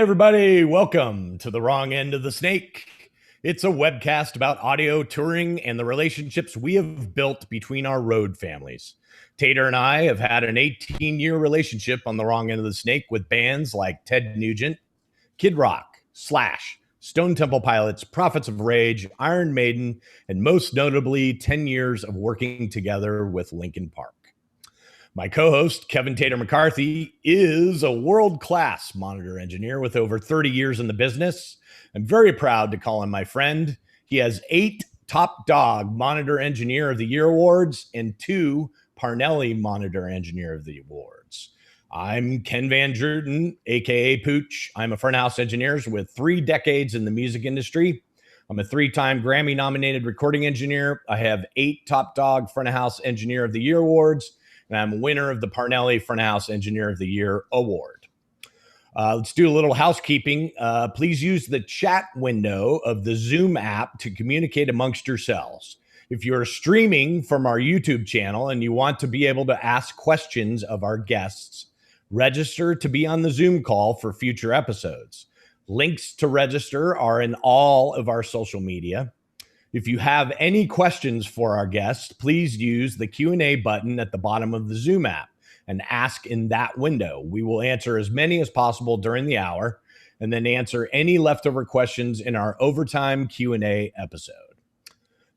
everybody. Welcome to The Wrong End of the Snake. It's a webcast about audio touring and the relationships we have built between our road families. Tater and I have had an 18-year relationship on the wrong end of the snake with bands like Ted Nugent, Kid Rock, Slash, Stone Temple Pilots, Prophets of Rage, Iron Maiden, and most notably 10 years of working together with Linkin Park. My co-host, Kevin Tater McCarthy, is a world-class monitor engineer with over 30 years in the business. I'm very proud to call him my friend. He has 8 Top Dog Monitor Engineer of the Year awards and 2 Parnelli Monitor Engineer of the Awards. I'm Ken Van Druten, aka Pooch. I'm a front house engineer with 3 decades in the music industry. I'm a 3-time Grammy-nominated recording engineer. I have 8 Top Dog Front House Engineer of the Year awards, and I'm a winner of the Parnelli Front House Engineer of the Year award. Let's do a little housekeeping. Please use the chat window of the Zoom app to communicate amongst yourselves. If you're streaming from our YouTube channel and you want to be able to ask questions of our guests, register to be on the Zoom call for future episodes. Links to register are in all of our social media. If you have any questions for our guests, please use the Q&A button at the bottom of the Zoom app and ask in that window. We will answer as many as possible during the hour and then answer any leftover questions in our overtime Q&A episode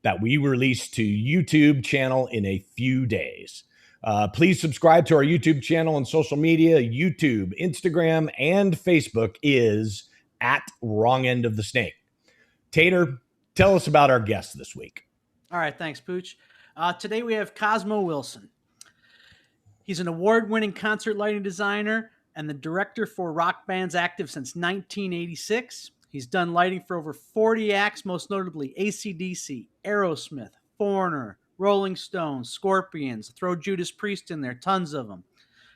that we release to YouTube channel in a few days. Please subscribe to our YouTube channel and social media. YouTube, Instagram, and Facebook is at Wrong End of the Snake. Tater, tell us about our guest this week. All right, thanks, Pooch. Today we have Cosmo Wilson. He's an award-winning concert lighting designer and the director for rock bands active since 1986. He's done lighting for over 40 acts, most notably AC/DC, Aerosmith, Foreigner, Rolling Stones, Scorpions. Throw Judas Priest in there, tons of them.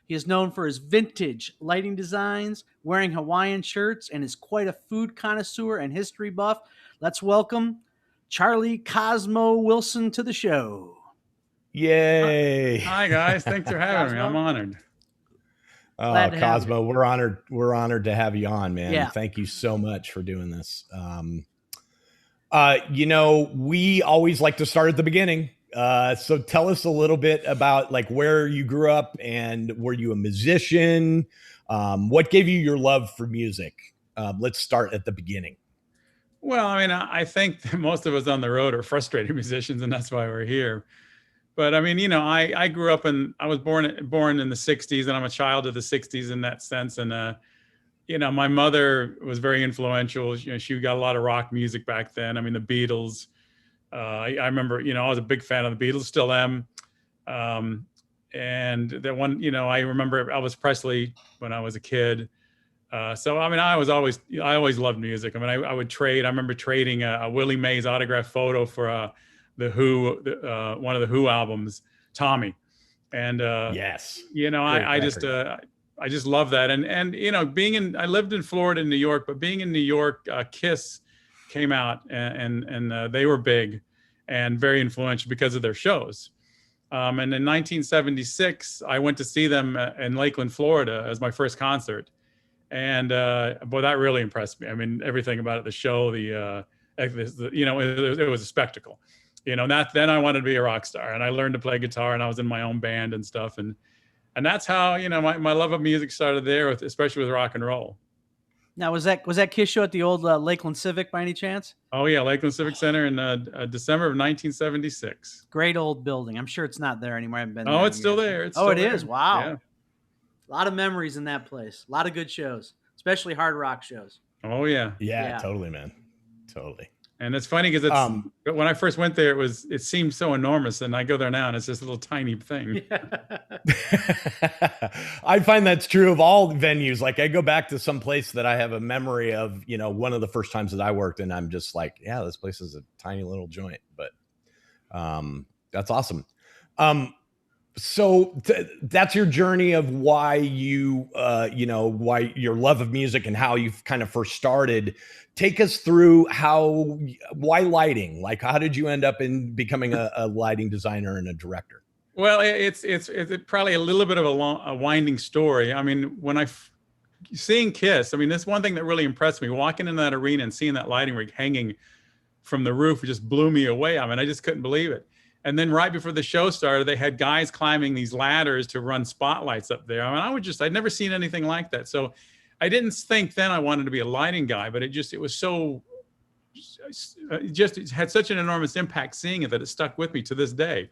He is known for his vintage lighting designs, wearing Hawaiian shirts, and is quite a food connoisseur and history buff. Let's welcome Charlie Cosmo Wilson to the show. Yay. Hi, guys. Thanks for having me. I'm honored. Oh, Cosmo, we're honored. We're honored to have you on, man. Yeah. Thank you so much for doing this. We always like to start at the beginning. So tell us a little bit about like where you grew up and were you a musician? What gave you your love for music? Let's start at the beginning. Well, I mean, I think that most of us on the road are frustrated musicians, and that's why we're here. But I mean, I grew up I was born in the 60s, and I'm a child of the 60s in that sense. And, my mother was very influential. She got a lot of rock music back then. I mean, the Beatles. I remember, I was a big fan of the Beatles, still am. And that one, I remember Elvis Presley when I was a kid. So, I mean, I always loved music. I mean, I would trade. I remember trading a Willie Mays autographed photo for the Who, one of the Who albums, Tommy. And yes, I just love that. And I lived in Florida and New York, but being in New York, Kiss came out and they were big and very influential because of their shows. And in 1976, I went to see them in Lakeland, Florida as my first concert. And boy, that really impressed me. I mean, everything about it, the show, it was a spectacle. Then I wanted to be a rock star, and I learned to play guitar, and I was in my own band and stuff. And that's how, my love of music started there, especially with rock and roll. Now, was that Kiss show at the old Lakeland Civic by any chance? Oh yeah, Lakeland Civic Center in December of 1976. Great old building. I'm sure it's not there anymore. I haven't been there. Oh, it's still there. It is. Wow. Yeah. A lot of memories in that place. A lot of good shows, especially hard rock shows. Oh yeah. Yeah. Totally, man. Totally. And it's funny because when I first went there, it seemed so enormous, and I go there now and it's just a little tiny thing. I find that's true of all venues. Like I go back to some place that I have a memory of, one of the first times that I worked, and I'm just like, yeah, this place is a tiny little joint, but that's awesome. So that's your journey of why why your love of music and how you've kind of first started. Take us through why lighting? Like, how did you end up in becoming a lighting designer and a director? Well, it's probably a little bit of a winding story. I mean, when seeing Kiss, I mean, that's one thing that really impressed me. Walking in that arena and seeing that lighting rig hanging from the roof just blew me away. I mean, I just couldn't believe it. And then right before the show started, they had guys climbing these ladders to run spotlights up there. I mean, I'd never seen anything like that. So I didn't think then I wanted to be a lighting guy, but it was so, it had such an enormous impact seeing it that it stuck with me to this day.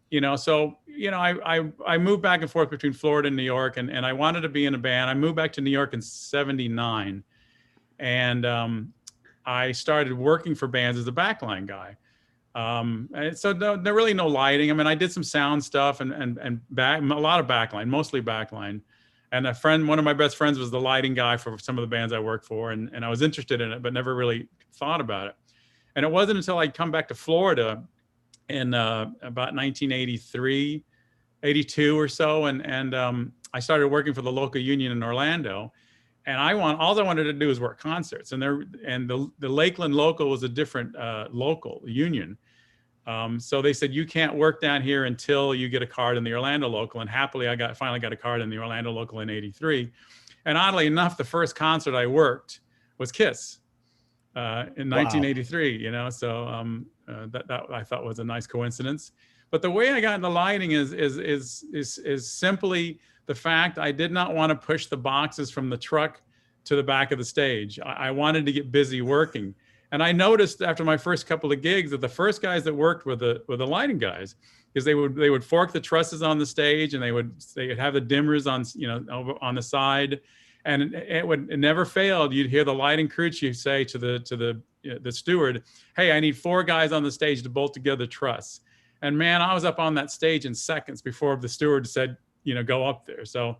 You know, so, you know, I moved back and forth between Florida and New York, and I wanted to be in a band. I moved back to New York in '79, and I started working for bands as a backline guy. And so there really no lighting. I mean, I did some sound stuff and a lot of backline, mostly backline. And one of my best friends was the lighting guy for some of the bands I worked for. And I was interested in it, but never really thought about it. And it wasn't until I'd come back to Florida in about 1983, 82 or so. And I started working for the local union in Orlando. And all I wanted to do was work concerts. And the Lakeland local was a different local union. So they said, you can't work down here until you get a card in the Orlando local. And happily, I finally got a card in the Orlando local in '83. And oddly enough, the first concert I worked was Kiss in 1983. You know, so that I thought was a nice coincidence. But the way I got into lighting is simply the fact I did not want to push the boxes from the truck to the back of the stage. I wanted to get busy working. And I noticed after my first couple of gigs that the first guys that worked were the lighting guys, because they would fork the trusses on the stage, and they would have the dimmers on, you know, on the side, and it never failed. You'd hear the lighting crew chief say to the steward, "Hey, I need 4 guys on the stage to bolt together the truss." And man, I was up on that stage in seconds before the steward said, you know, go up there. So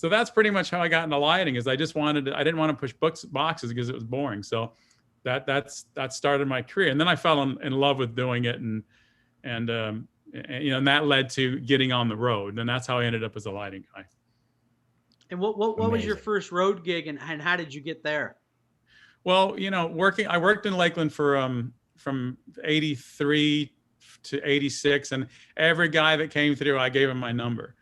that's pretty much how I got into lighting. Is I didn't want to push boxes because it was boring. So that started my career, and then I fell in love with doing it, and you know, and that led to getting on the road, and that's how I ended up as a lighting guy. And what was your first road gig, and how did you get there? Well, you know, I worked in Lakeland for from '83 to '86, and every guy that came through, I gave him my number.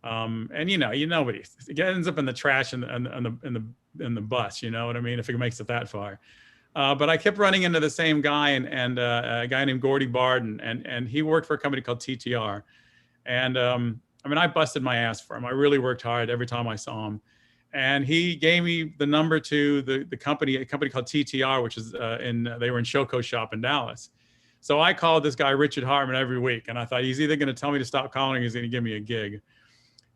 And you know, it ends up in the trash in the bus. You know what I mean? If it makes it that far. But I kept running into the same guy, and a guy named Gordy Barden, and he worked for a company called TTR. And I mean, I busted my ass for him. I really worked hard every time I saw him. And he gave me the number to a company called TTR, which is they were in Showco Shop in Dallas. So I called this guy, Richard Hartman, every week. And I thought, he's either going to tell me to stop calling, or he's going to give me a gig.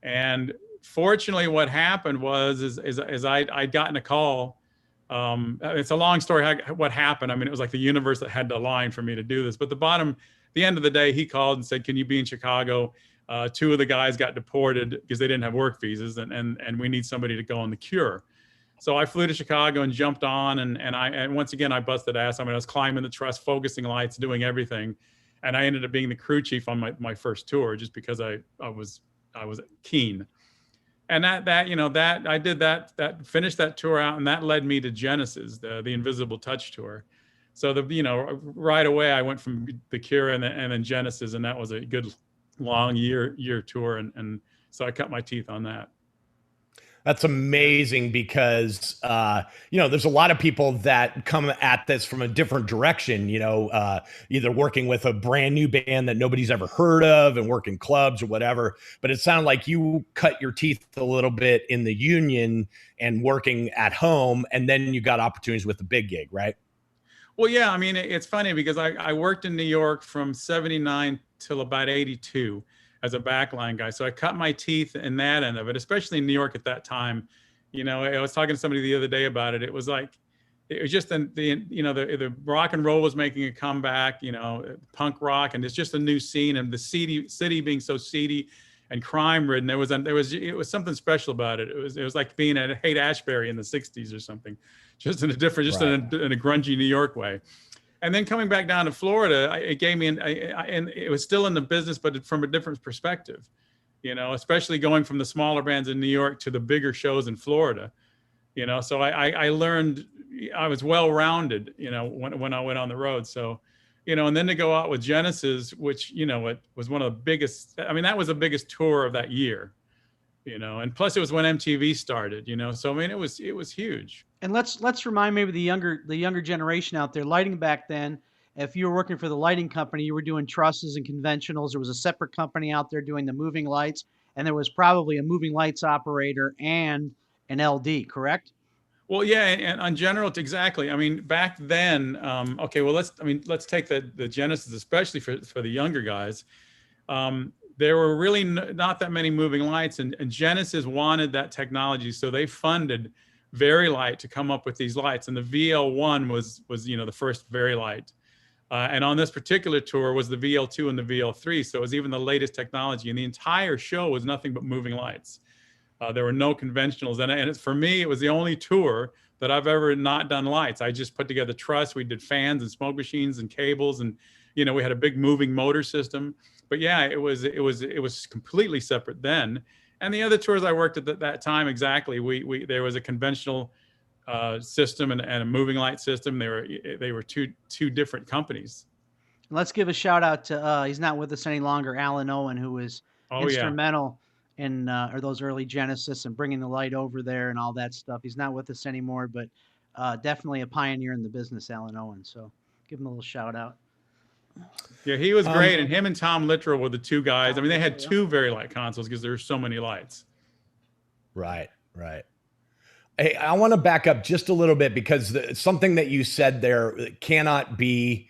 And fortunately, what happened was I'd gotten a call. It's a long story what happened. I mean, it was like the universe that had to align for me to do this. But the end of the day, he called and said, "Can you be in Chicago? 2 of the guys got deported because they didn't have work visas, and we need somebody to go on the Cure." So I flew to Chicago and jumped on, and once again, I busted ass. I mean, I was climbing the truss, focusing lights, doing everything. And I ended up being the crew chief on my first tour, just because I was keen. And I did that finished that tour out, and that led me to Genesis, the Invisible Touch tour. So right away I went from the Cure and then Genesis, and that was a good long year tour, and so I cut my teeth on that. That's amazing, because there's a lot of people that come at this from a different direction, either working with a brand new band that nobody's ever heard of and working clubs or whatever. But it sounded like you cut your teeth a little bit in the union and working at home, and then you got opportunities with the big gig, right? Well, yeah, I mean, it's funny because I worked in New York from '79 till about '82 as a backline guy. So I cut my teeth in that end of it, especially in New York at that time. I was talking to somebody the other day about it. It was just the rock and roll was making a comeback, punk rock, and it's just a new scene, and the city being so seedy and crime ridden. It was something special about it. It was like being at Haight-Ashbury in the '60s or something, just in a different, in a grungy New York way. And then coming back down to Florida, it gave me, and it was still in the business, but from a different perspective, especially going from the smaller bands in New York to the bigger shows in Florida, so I learned, I was well-rounded, when I went on the road. So, and then to go out with Genesis, which, it was one of the biggest, I mean, that was the biggest tour of that year. you know, and plus it was when MTV started, you know, so I mean it was huge. And let's remind maybe the younger generation out there, lighting back then, if you were working for the lighting company, you were doing trusses and conventionals. There was a separate company out there doing the moving lights, and there was probably a moving lights operator and an LD, correct? Well, yeah, and on general, exactly. I mean, back then, okay, well, let's take the Genesis, especially for the younger guys. There were really not that many moving lights, and Genesis wanted that technology, so they funded Vari-Light to come up with these lights, and the VL1 was you know, the first Vari-Light. And on this particular tour was the VL2 and the VL3, so it was even the latest technology, and the entire show was nothing but moving lights. There were no conventionals, and for me, it was the only tour that I've ever not done lights. I just put together truss. We did fans and smoke machines and cables, and you know, we had a big moving motor system. But yeah, it was completely separate then. And the other tours I worked at that time, exactly, there was a conventional system and a moving light system. They were two different companies. Let's give a shout out to he's not with us any longer, Alan Owen, who was instrumental in or those early Genesis and bringing the light over there and all that stuff. He's not with us anymore, but definitely a pioneer in the business, Alan Owen. So give him a little shout out. Yeah, he was great, and him and Tom Littrell were the two guys. I mean, they had two Vari-Light consoles because there were so many lights. Right. Hey, I want to back up just a little bit because something that you said there cannot be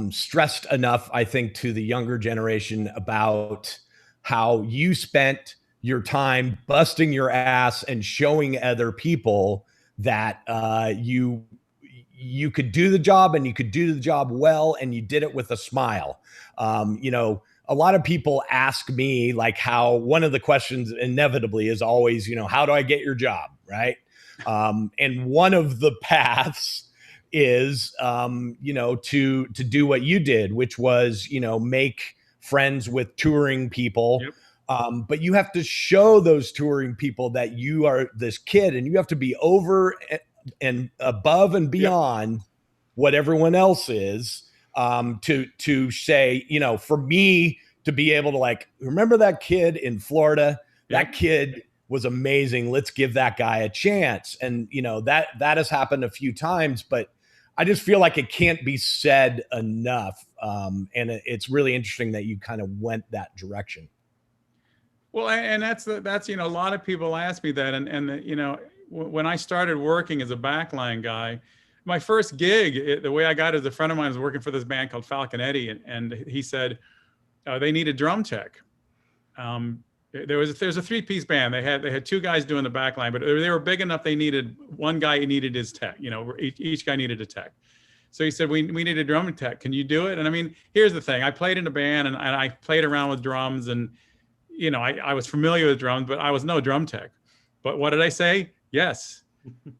stressed enough, I think, to the younger generation about how you spent your time busting your ass and showing other people that you could do the job and you could do the job well, and you did it with a smile. You know, a lot of people ask me, like, how one of the questions inevitably is always, you know, how do I get your job? Right. And one of the paths is, you know, to do what you did, which was, you know, make friends with touring people. Yep. But you have to show those touring people that you are this kid, and you have to be over and above and beyond what everyone else is, to say, you know, for me to be able to, like, remember that kid in Florida, that kid was amazing. Let's give that guy a chance. And, you know, that has happened a few times, but I just feel like it can't be said enough. And it's really interesting that you kind of went that direction. Well, and that's, you know, a lot of people ask me that. And you know, when I started working as a backline guy, my first gig, the way I got it, a friend of mine was working for this band called Falcon Eddie, and he said they need a drum tech. There's a 3-piece band. They had two guys doing the backline, but they were big enough. They needed one guy who needed his tech. You know, each guy needed a tech. So he said, we need a drum tech. Can you do it? And I mean, here's the thing. I played in a band and I played around with drums, and you know, I was familiar with drums, but I was no drum tech. But what did I say? Yes.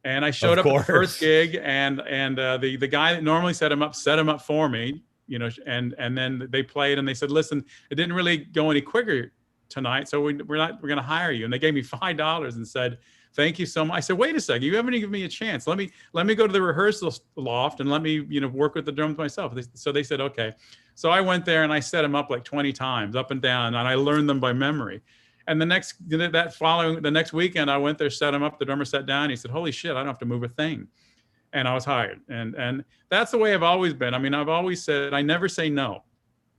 And I showed up at the first gig, and the guy that normally set him up for me, you know, and then they played, and they said, listen, it didn't really go any quicker tonight, so we're going to hire you. And they gave me $5 and said, thank you so much. I said, wait a second, you haven't even given me a chance. Let me go to the rehearsal loft and let me, you know, work with the drums myself. So they said, okay. So I went there and I set them up like 20 times up and down, and I learned them by memory. And the next weekend, I went there, set him up. The drummer sat down. He said, holy shit, I don't have to move a thing. And I was hired. And that's the way I've always been. I mean, I've always said, I never say no.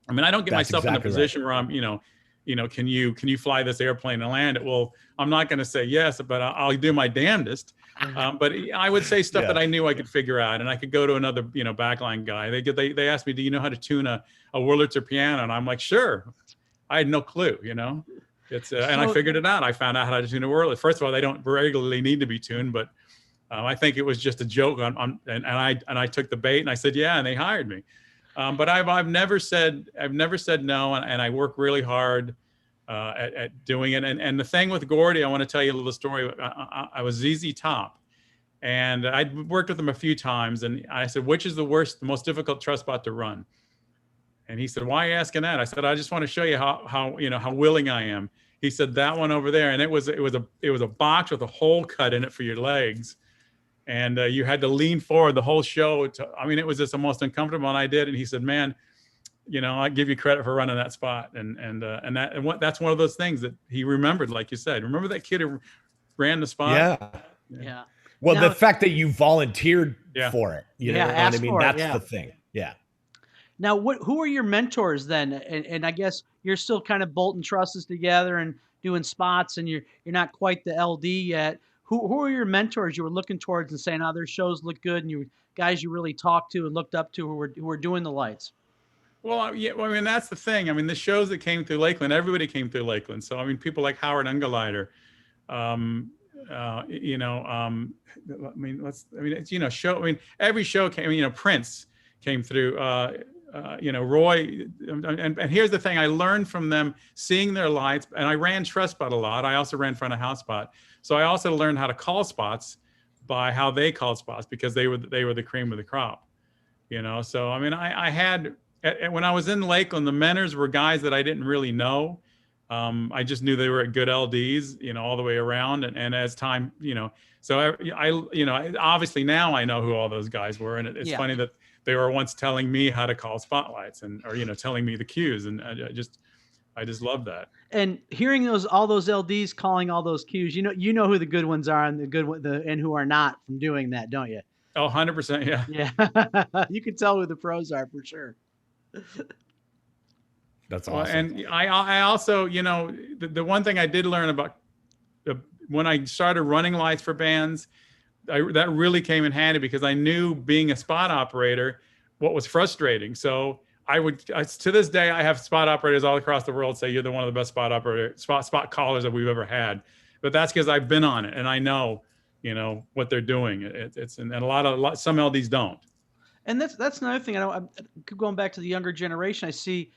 I mean, I don't get myself in a position where I'm, you know, can you fly this airplane and land it? Well, I'm not going to say yes, but I'll do my damnedest. But I would say stuff that I knew I could figure out, and I could go to another, you know, backline guy. They asked me, do you know how to tune a Wurlitzer piano? And I'm like, sure. I had no clue, you know. And I figured it out. I found out how to tune a Wurlitzer. First of all, they don't regularly need to be tuned, but I think it was just a joke. And I took the bait, and I said yeah, and they hired me. But I've never said no, and I work really hard at doing it. And the thing with Gordy, I want to tell you a little story. I was ZZ Top, and I'd worked with him a few times, and I said, which is the most difficult truss spot to run? And he said, why are you asking that? I said, I just want to show you how willing I am. He said, that one over there. And it was a box with a hole cut in it for your legs. And you had to lean forward the whole show. It was just the most uncomfortable. And I did. And he said, man, I give you credit for running that spot. That's one of those things that he remembered, like you said. Remember that kid who ran the spot? Yeah. Well, Now, the fact that you volunteered for it, you know what I asked mean? for it, That's the thing. Yeah. Now, who are your mentors then? And I guess you're still kind of bolting trusses together and doing spots, and you're not quite the LD yet. Who are your mentors you were looking towards and saying, "Oh, their shows look good," and you guys you really talked to and looked up to who were doing the lights? Well, yeah. Well, I mean, that's the thing. I mean, the shows that came through Lakeland, everybody came through Lakeland. So I mean, people like Howard Ungerleider, um, I mean, it's, show. I mean, every show came. Prince came through. Roy, and here's the thing: I learned from them, seeing their lights, and I ran truss spot a lot. I also ran front of house spot, so I also learned how to call spots by how they called spots, because they were the cream of the crop. So I mean, I had when I was in Lakeland, the mentors were guys that I didn't really know. I just knew they were good LDs, all the way around. And as time, so I obviously now I know who all those guys were. And it's funny that they were once telling me how to call spotlights or telling me the cues. And I just love that. And hearing all those LDs calling all those cues, you know who the good ones are and and who are not from doing that, don't you? Oh, 100%. Yeah. Yeah. You can tell who the pros are for sure. That's awesome. Well, and I also, the one thing I did learn about when I started running lights for bands, that really came in handy, because I knew, being a spot operator, what was frustrating. So to this day, I have spot operators all across the world say, "You're one of the best spot callers that we've ever had." But that's because I've been on it and I know, what they're doing. And some LDs don't. And that's another thing. I'm going back to the younger generation. I see,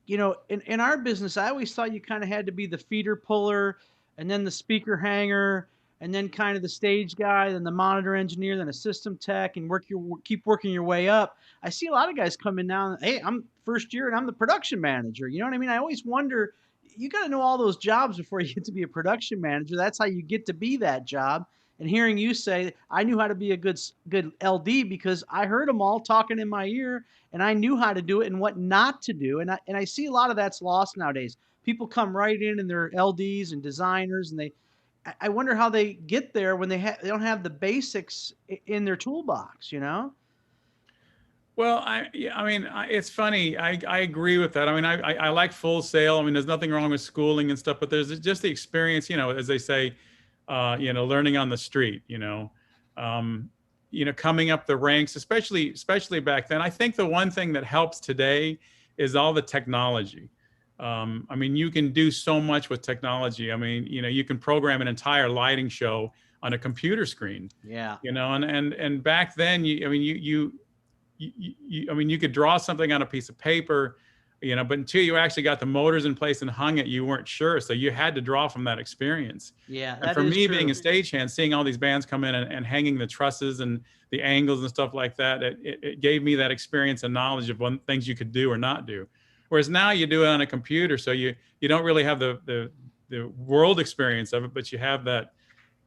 in our business, I always thought you kind of had to be the feeder puller, and then the speaker hanger, and then kind of the stage guy, then the monitor engineer, then a system tech, and keep working your way up. I see a lot of guys come in now, and, hey, I'm first year and I'm the production manager. You know what I mean? I always wonder, you got to know all those jobs before you get to be a production manager. That's how you get to be that job. And hearing you say, I knew how to be a good LD because I heard them all talking in my ear, and I knew how to do it and what not to do. And I see a lot of that's lost nowadays. People come right in and they're LDs and designers, and I wonder how they get there when they don't have the basics in their toolbox, Well, it's funny. I agree with that. I mean, I like Full Sail. I mean, there's nothing wrong with schooling and stuff, but there's just the experience, as they say, learning on the street, coming up the ranks, especially back then. I think the one thing that helps today is all the technology. I mean, you can do so much with technology. I mean, you can program an entire lighting show on a computer screen. Yeah. And back then, you could draw something on a piece of paper, but until you actually got the motors in place and hung it, you weren't sure. So you had to draw from that experience. Yeah. And for me, being a stagehand, seeing all these bands come in and hanging the trusses and the angles and stuff like that, it gave me that experience and knowledge of what things you could do or not do. Whereas now you do it on a computer, so you don't really have the world experience of it, but you have that,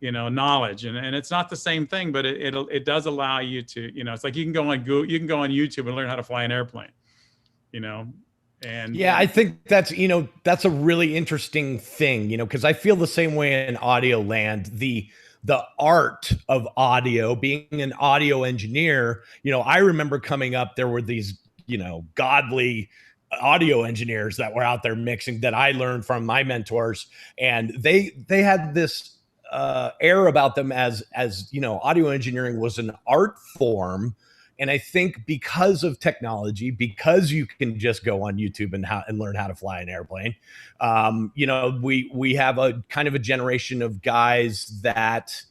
knowledge, and it's not the same thing, but it does allow you to, it's like you can go on YouTube and learn how to fly an airplane, and I think that's a really interesting thing, because I feel the same way in audio land. The art of audio, being an audio engineer, I remember coming up, there were these godly audio engineers that were out there mixing that I learned from my mentors, and they had this air about them as audio engineering was an art form. And I think because of technology, because you can just go on YouTube and learn how to fly an airplane, we have a kind of a generation of guys that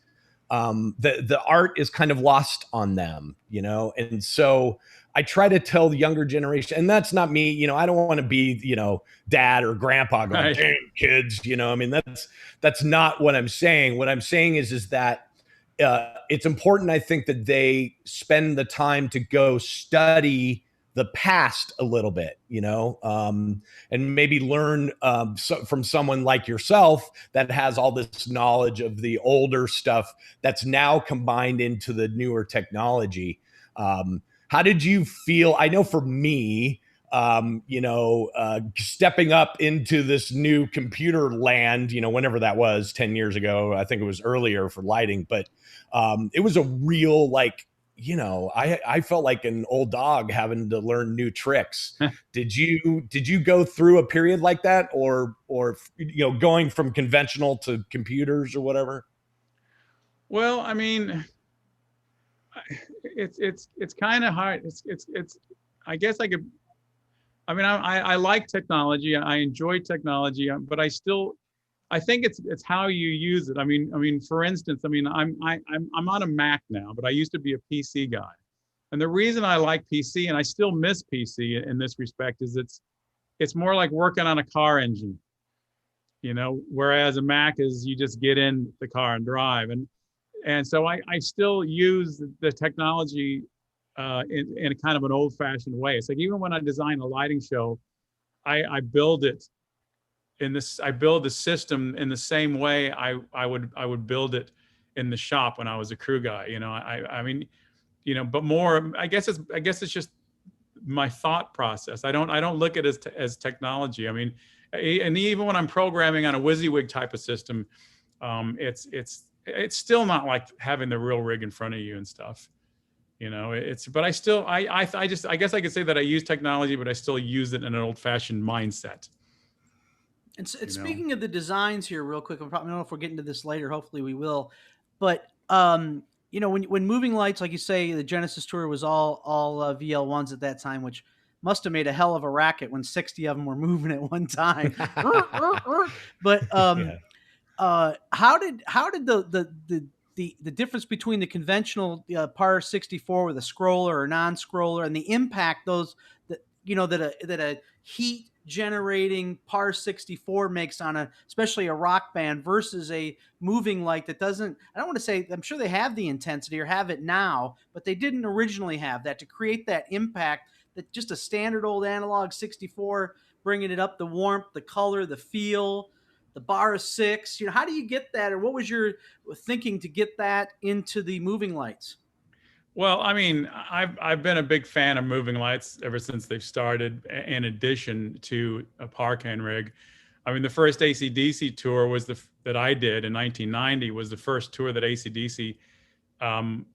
the art is kind of lost on them, and so I try to tell the younger generation, and that's not me, I don't want to be, dad or grandpa going, right. Damn kids, I mean, that's not what I'm saying. What I'm saying is that it's important, I think, that they spend the time to go study the past a little bit, and maybe learn from someone like yourself that has all this knowledge of the older stuff that's now combined into the newer technology. How did you feel? I know for me, stepping up into this new computer land, whenever that was 10 years ago. I think it was earlier for lighting, but it was a real, like, I felt like an old dog having to learn new tricks. Did you go through a period like that, or going from conventional to computers or whatever? Well, I mean, it's kind of hard. It's I guess I could. I mean, I like technology. I enjoy technology, but I think it's how you use it. I mean, for instance, I'm on a Mac now, but I used to be a PC guy. And the reason I like PC, and I still miss PC in this respect, is it's more like working on a car engine, whereas a Mac is you just get in the car and drive. And so I still use the technology in a kind of an old-fashioned way. It's like even when I design a lighting show, I build it I build the system in the same way I would build it in the shop when I was a crew guy. I mean, but more, I guess it's just my thought process. I don't look at it as technology. I mean, and even when I'm programming on a WYSIWYG type of system, it's still not like having the real rig in front of you and stuff. But I still, I guess I could say that I use technology, but I still use it in an old-fashioned mindset. And speaking of the designs here, real quick, I don't know if we're getting to this later. Hopefully, we will. But when moving lights, like you say, the Genesis tour was all VL1s at that time, which must have made a hell of a racket when 60 of them were moving at one time. But how did the difference between the conventional PAR 64 with a scroller or non-scroller and the impact that a heat generating PAR 64 makes on especially a rock band versus a moving light that doesn't, I don't want to say, I'm sure they have the intensity or have it now, but they didn't originally have that to create that impact that just a standard old analog 64, bringing it up, the warmth, the color, the feel, the bar of 6, how do you get that? Or what was your thinking to get that into the moving lights? Well, I mean, I've been a big fan of moving lights ever since they've started, in addition to a Parcan rig. I mean, the first AC/DC tour was that I did in 1990 was the first tour that AC/DC, how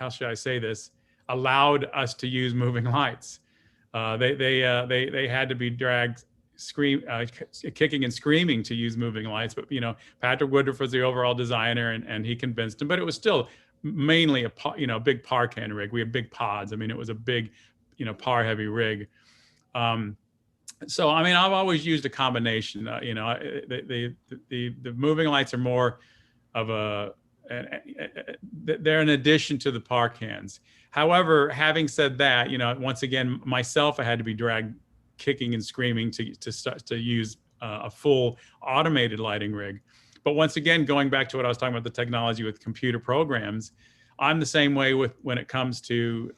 should I say this, allowed us to use moving lights. They had to be dragged kicking and screaming to use moving lights, but Patrick Woodruff was the overall designer, and he convinced him, but it was still mainly a big Parcan rig. We had big pods. I mean, it was a big, par heavy rig. So, I mean, I've always used a combination. The moving lights are more of they're an addition to the Parcans. However, having said that, once again, myself, I had to be dragged kicking and screaming to use a full automated lighting rig. But once again, going back to what I was talking about, the technology with computer programs, I'm the same way when it comes to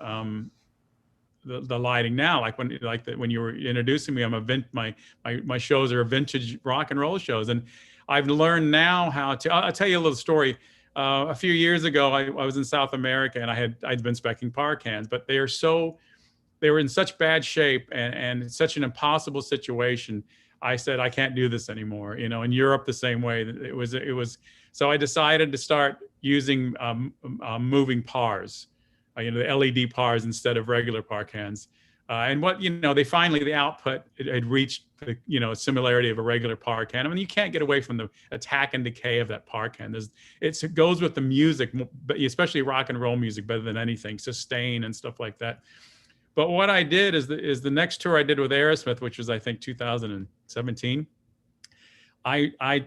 the lighting now. Like when you were introducing me, my shows are vintage rock and roll shows, and I've learned now how to. I'll tell you a little story. A few years ago, I was in South America, and I'd been speccing Parcans, but they were in such bad shape and such an impossible situation. I said, I can't do this anymore. In Europe, the same way. It was. So I decided to start using moving pars, the LED pars instead of regular Parcans. And what, they finally, the output, it had reached the, similarity of a regular Parcan. I mean, you can't get away from the attack and decay of that Parcan. It goes with the music, but especially rock and roll music, better than anything, sustain and stuff like that. But what I did is the next tour I did with Aerosmith, which was, I think, 2017. I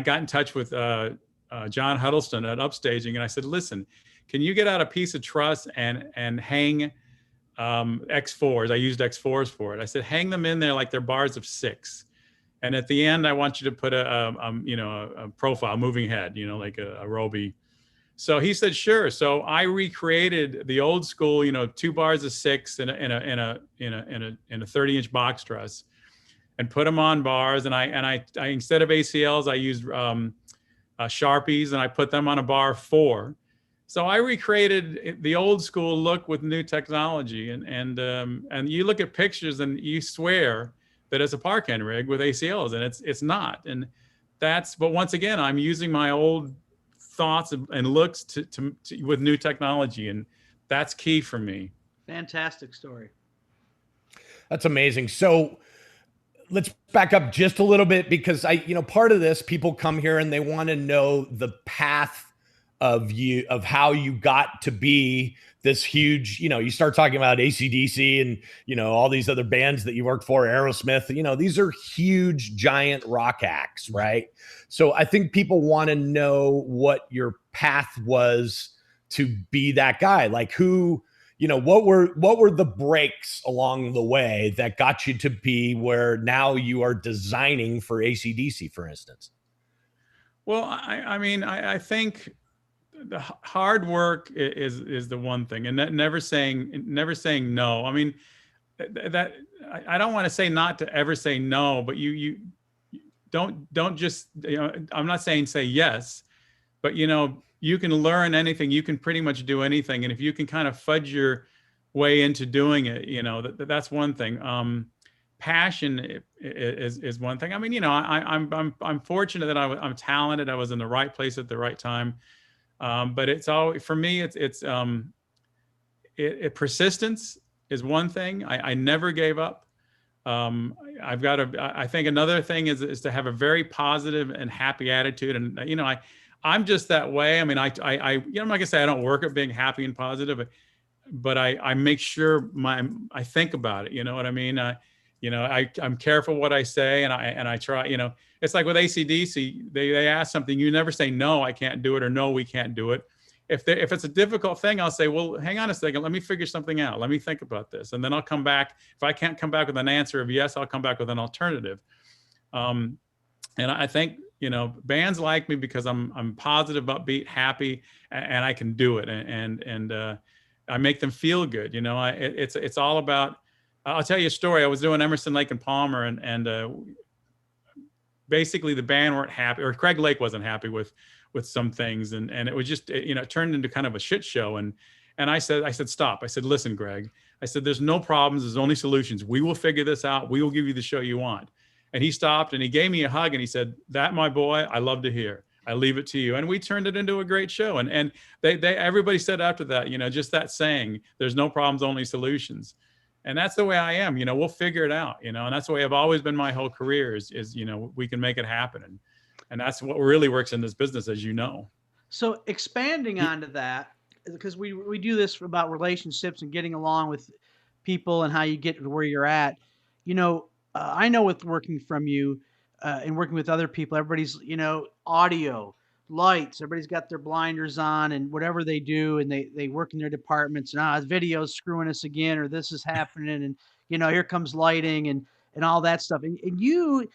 got in touch with John Huddleston at Upstaging, and I said, listen, can you get out a piece of truss and hang X4s? I used X4s for it. I said, hang them in there like they're bars of 6. And at the end, I want you to put a profile, moving head, like a Roby. So he said, sure. So I recreated the old school, 2 bars of 6 in a 30-inch box truss, and put them on bars. And I instead of ACLs, I used Sharpies, and I put them on a bar 4. So I recreated the old school look with new technology, and you look at pictures and you swear that it's a park end rig with ACLs, and it's not. And but once again, I'm using my old thoughts and looks to with new technology, and that's key for me. Fantastic story. That's amazing. So let's back up just a little bit, because part of this, people come here and they want to know the path of how you got to be this huge, you start talking about AC/DC and, all these other bands that you worked for, Aerosmith, these are huge, giant rock acts, right? So I think people want to know what your path was to be that guy. Like what were the breaks along the way that got you to be where now you are designing for AC/DC, for instance? Well, I think the hard work is the one thing, and never saying no. I mean, that I don't want to say not to ever say no, but you don't just, I'm not saying say yes, but you can learn anything, you can pretty much do anything, and if you can kind of fudge your way into doing it, that's one thing. Passion is one thing. I mean, I'm fortunate that I'm talented. I was in the right place at the right time. But it's always, for me, persistence is one thing. I never gave up. I think another thing is to have a very positive and happy attitude. And, I'm just that way. I mean, I'm not gonna say I don't work at being happy and positive, but I make sure I think about it. You know what I mean? I'm careful what I say, and I try, it's like with AC/DC, they ask something, you never say, no, I can't do it, or no, we can't do it. If it's a difficult thing, I'll say, well, hang on a second, let me figure something out. Let me think about this. And then I'll come back. If I can't come back with an answer of yes, I'll come back with an alternative. And I think, bands like me because I'm positive, upbeat, happy, and I can do it. And I make them feel good. It's all about, I'll tell you a story. I was doing Emerson, Lake and Palmer, and basically the band weren't happy, or Craig Lake wasn't happy with some things, and it was just, it turned into kind of a shit show. And I said, stop. I said, listen, Greg. I said, there's no problems. There's only solutions. We will figure this out. We will give you the show you want. And he stopped and he gave me a hug and he said, that, my boy, I love to hear. I leave it to you. And we turned it into a great show. And everybody said after that, just that saying, there's no problems, only solutions. And that's the way I am. We'll figure it out. And that's the way I've always been my whole career is we can make it happen. And that's what really works in this business, as you know. So expanding onto that, because we do this about relationships and getting along with people and how you get to where you're at. I know with working from you and working with other people, everybody's, audio, lights, everybody's got their blinders on and whatever they do, and they work in their departments, and video's screwing us again, or this is happening, and here comes lighting and all that stuff. And you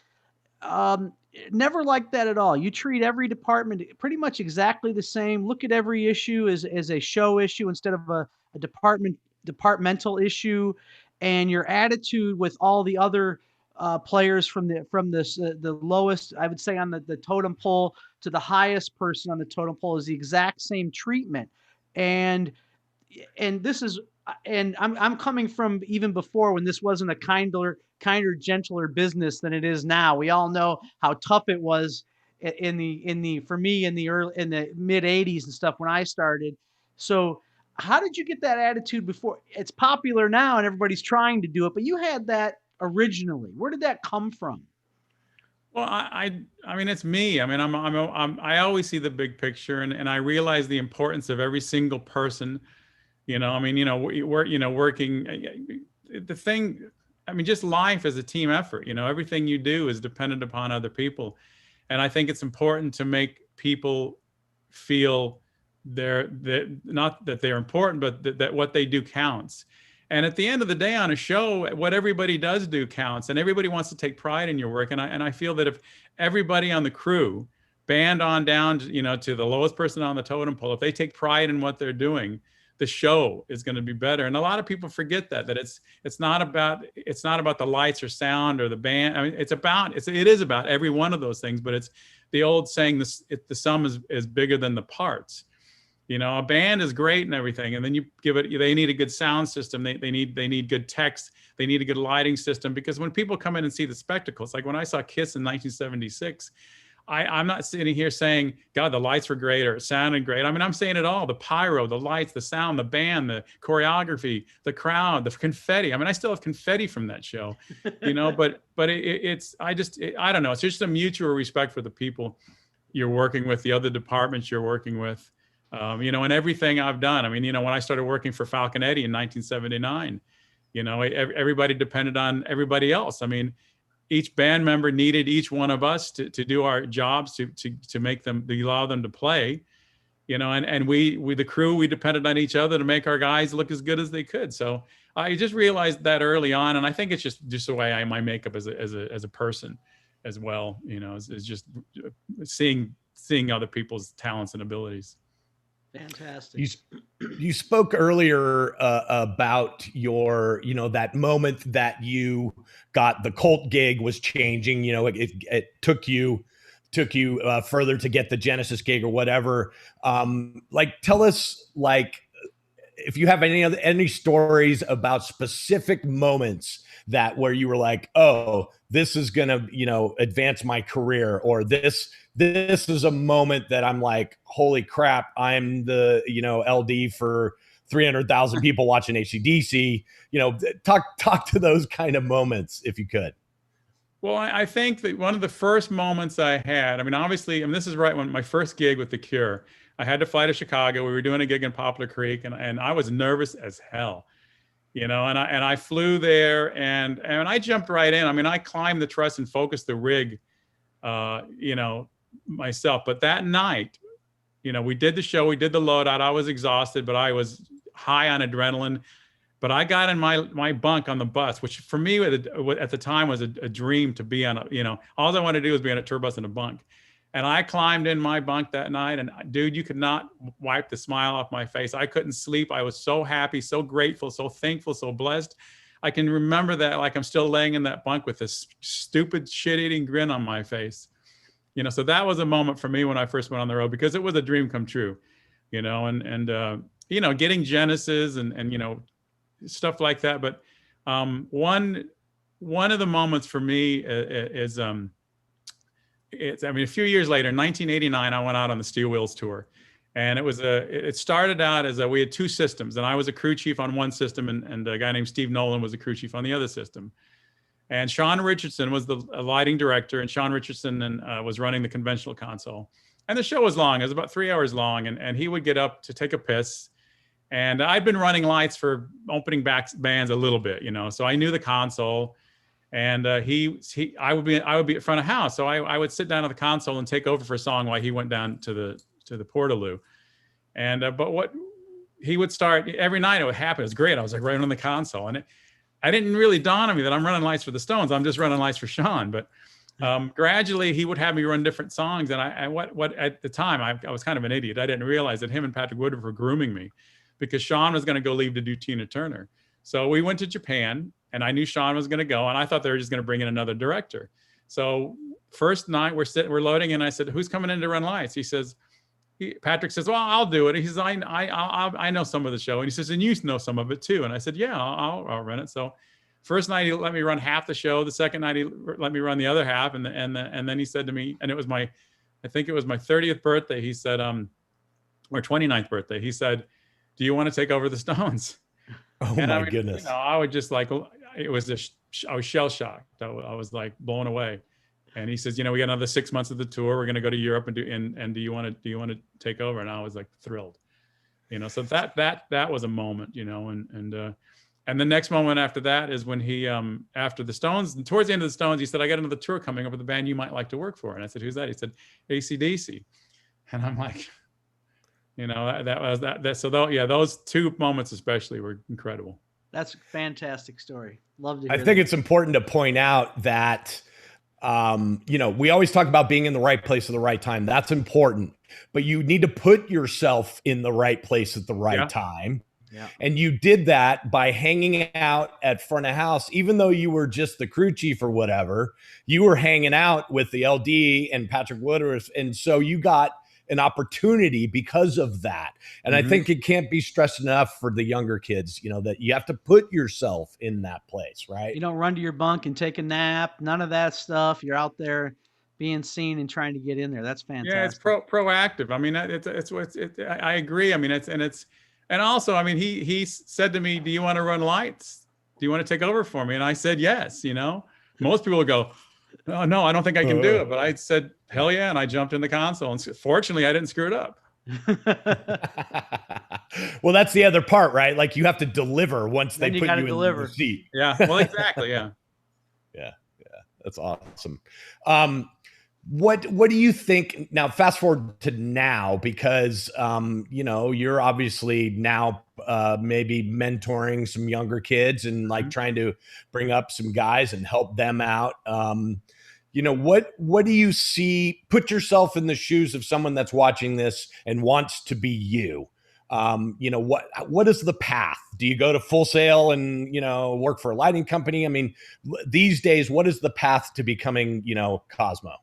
never like that at all. You treat every department pretty much exactly the same. Look at every issue as a show issue instead of a departmental issue. And your attitude with all the other players from the lowest, I would say, on the totem pole to the highest person on the totem pole is the exact same treatment. And this is, and I'm coming from even before when this wasn't a kinder, gentler business than it is now. We all know how tough it was for me in the mid 80s and stuff when I started. So how did you get that attitude before? It's popular now and everybody's trying to do it, but you had that originally. Where did that come from? Well, I mean, it's me. I mean, I always see the big picture, and I realize the importance of every single person. I mean, working, the thing, I mean, just life is a team effort. Everything you do is dependent upon other people. And I think it's important to make people feel not that they're important, but that what they do counts. And at the end of the day on a show, what everybody does do counts, and everybody wants to take pride in your work. And I feel that if everybody on the crew, band on down, to the lowest person on the totem pole, if they take pride in what they're doing, the show is going to be better. And a lot of people forget that it's not about the lights or sound or the band. I mean, it is about every one of those things, but it's the old saying, the sum is bigger than the parts. You know, a band is great and everything, and then you give it. They need a good sound system. They need good text. They need a good lighting system, because when people come in and see the spectacles, like when I saw Kiss in 1976, I'm not sitting here saying, God, the lights were great or it sounded great. I mean, I'm saying it all: the pyro, the lights, the sound, the band, the choreography, the crowd, the confetti. I mean, I still have confetti from that show, you know. but I don't know. It's just a mutual respect for the people you're working with, the other departments you're working with. You know, and everything I've done. I mean, you know, when I started working for Falconetti in 1979, you know, everybody depended on everybody else. I mean, each band member needed each one of us to do our jobs, to make them, to allow them to play, you know, and we, the crew, we depended on each other to make our guys look as good as they could. So I just realized that early on. And I think it's just the way my makeup as a person as well, you know, is just seeing other people's talents and abilities. Fantastic. You spoke earlier about your, you know, that moment that you got the Cult gig was changing. You know, it took you further to get the Genesis gig or whatever. Like, tell us, like, if you have any stories about specific moments that where you were like, oh, this is gonna, you know, advance my career, or this is a moment that I'm like, holy crap, I'm the, you know, LD for 300,000 people watching AC/DC. You know, talk to those kind of moments if you could. Well, I think that one of the first moments I had, I mean, obviously, and this is right when my first gig with The Cure, I had to fly to Chicago. We were doing a gig in Poplar Creek, and I was nervous as hell, you know, and I flew there, and I jumped right in. I mean, I climbed the truss and focused the rig, you know, myself. But that night, you know, we did the show, we did the loadout. I was exhausted, but I was high on adrenaline. But I got in my bunk on the bus, which for me at the time was a dream, to be on a, you know, all I wanted to do was be on a tour bus in a bunk. And I climbed in my bunk that night, and dude, you could not wipe the smile off my face. I couldn't sleep. I was so happy, so grateful, so thankful, so blessed. I can remember that like I'm still laying in that bunk with this stupid shit-eating grin on my face. You know, so that was a moment for me when I first went on the road, because it was a dream come true, you know, and you know, getting Genesis and you know, stuff like that. But one of the moments for me is I mean, a few years later, in 1989, I went out on the Steel Wheels tour, and it started out as we had two systems, and I was a crew chief on one system, and a guy named Steve Nolan was a crew chief on the other system. And Sean Richardson was the lighting director, and Sean Richardson was running the conventional console. And the show was long; it was about 3 hours long, and he would get up to take a piss. And I'd been running lights for opening bands a little bit, you know, so I knew the console. And I would be at front of house, so I would sit down at the console and take over for a song while he went down to the portaloo. And but what he would start every night, it would happen. It was great. I was like right on the console, and I didn't really dawn on me that I'm running lights for the Stones. I'm just running lights for Sean. But gradually, he would have me run different songs. And what at the time I was kind of an idiot. I didn't realize that him and Patrick Woodruff were grooming me, because Sean was going to go leave to do Tina Turner. So we went to Japan, and I knew Sean was going to go, and I thought they were just going to bring in another director. So first night we're loading, and I said, "Who's coming in to run lights?" Patrick says, "Well, I'll do it." He says, "I know some of the show," and he says, "And you know some of it too." And I said, "Yeah, I'll run it." So first night he let me run half the show. The second night he let me run the other half, and then he said to me, and I think it was my 30th birthday. He said, or 29th birthday. He said, "Do you want to take over the Stones?" Oh, and my goodness! You know, I would just like, it was I was shell shocked. I was like blown away. And he says, "You know, we got another 6 months of the tour. We're going to go to Europe and do you want to take over?" And I was like thrilled. You know, so that was a moment. You know, and the next moment after that is when he after the Stones, and towards the end of the Stones, he said, "I got another tour coming up with a band you might like to work for." And I said, "Who's that?" He said, AC/DC. And I'm like, you know, that was that. So those two moments especially were incredible. That's a fantastic story. Love to hear I think that. it's important to point out that, you know, we always talk about being in the right place at the right time. That's important, but you need to put yourself in the right place at the right time. Yeah. And you did that by hanging out at front of house, even though you were just the crew chief or whatever. You were hanging out with the LD and Patrick Woodruff, and so you got an opportunity because of that. And I think it can't be stressed enough for the younger kids, that you have to put yourself in that place, right? You don't run to your bunk and take a nap. None of that stuff. You're out there being seen and trying to get in there. That's fantastic. Yeah, it's proactive. I mean, I agree. I mean, and also, I mean, he said to me, "Do you want to run lights? Do you want to take over for me?" And I said, "Yes." Most people would go, "Oh no, I don't think I can do it." But I said, "Hell yeah!" And I jumped in the console, and fortunately, I didn't screw it up. Well, that's the other part, right? Like you have to deliver once they put you in the seat. Yeah. Well, exactly. Yeah. Yeah. That's awesome. What do you think now? Fast forward to now, because you're obviously now maybe mentoring some younger kids and like trying to bring up some guys and help them out. What do you see? Put yourself in the shoes of someone that's watching this and wants to be you. What is the path? Do you go to Full Sail and work for a lighting company? I mean, these days, what is the path to becoming Cosmo?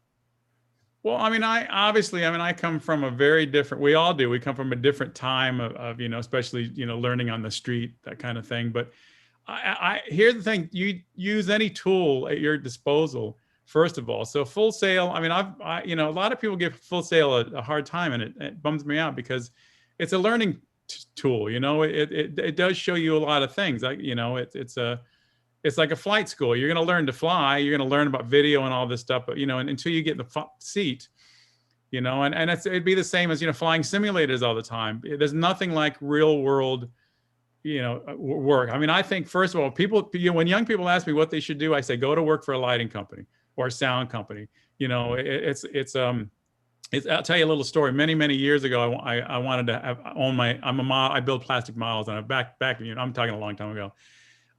Well, I mean, I come from a very different, we all do. We come from a different time of especially, learning on the street, that kind of thing. But here's the thing, you use any tool at your disposal, first of all. So Full Sail, I mean, a lot of people give Full Sail a hard time, and it bums me out because it's a learning tool. It does show you a lot of things. It's like a flight school. You're going to learn to fly. You're going to learn about video and all this stuff. But, and until you get in the seat, and it'd be the same as, flying simulators all the time. There's nothing like real world, work. I mean, I think, first of all, when young people ask me what they should do, I say, go to work for a lighting company or a sound company. I'll tell you a little story. Many, many years ago, I wanted to I build plastic models, and back, I'm talking a long time ago.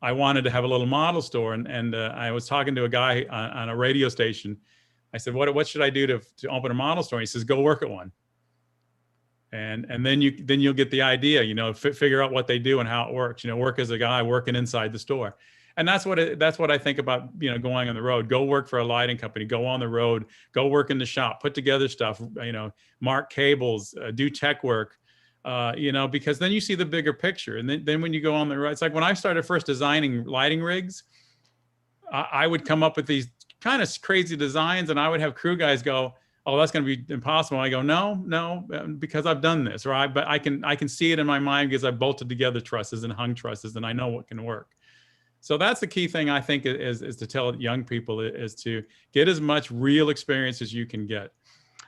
I wanted to have a little model store, and I was talking to a guy on a radio station. I said, "What should I do to open a model store?" And he says, "Go work at one." And then you'll get the idea, figure out what they do and how it works. Work as a guy working inside the store, and that's what I think about going on the road. Go work for a lighting company. Go on the road. Go work in the shop. Put together stuff. Mark cables. Do tech work. Because then you see the bigger picture. And then when you go on the road, it's like when I started first designing lighting rigs, I would come up with these kind of crazy designs, and I would have crew guys go, "Oh, that's going to be impossible." I go, no, because I've done this, right? But I can see it in my mind because I bolted together trusses and hung trusses, and I know what can work. So that's the key thing, I think, is to tell young people is to get as much real experience as you can get.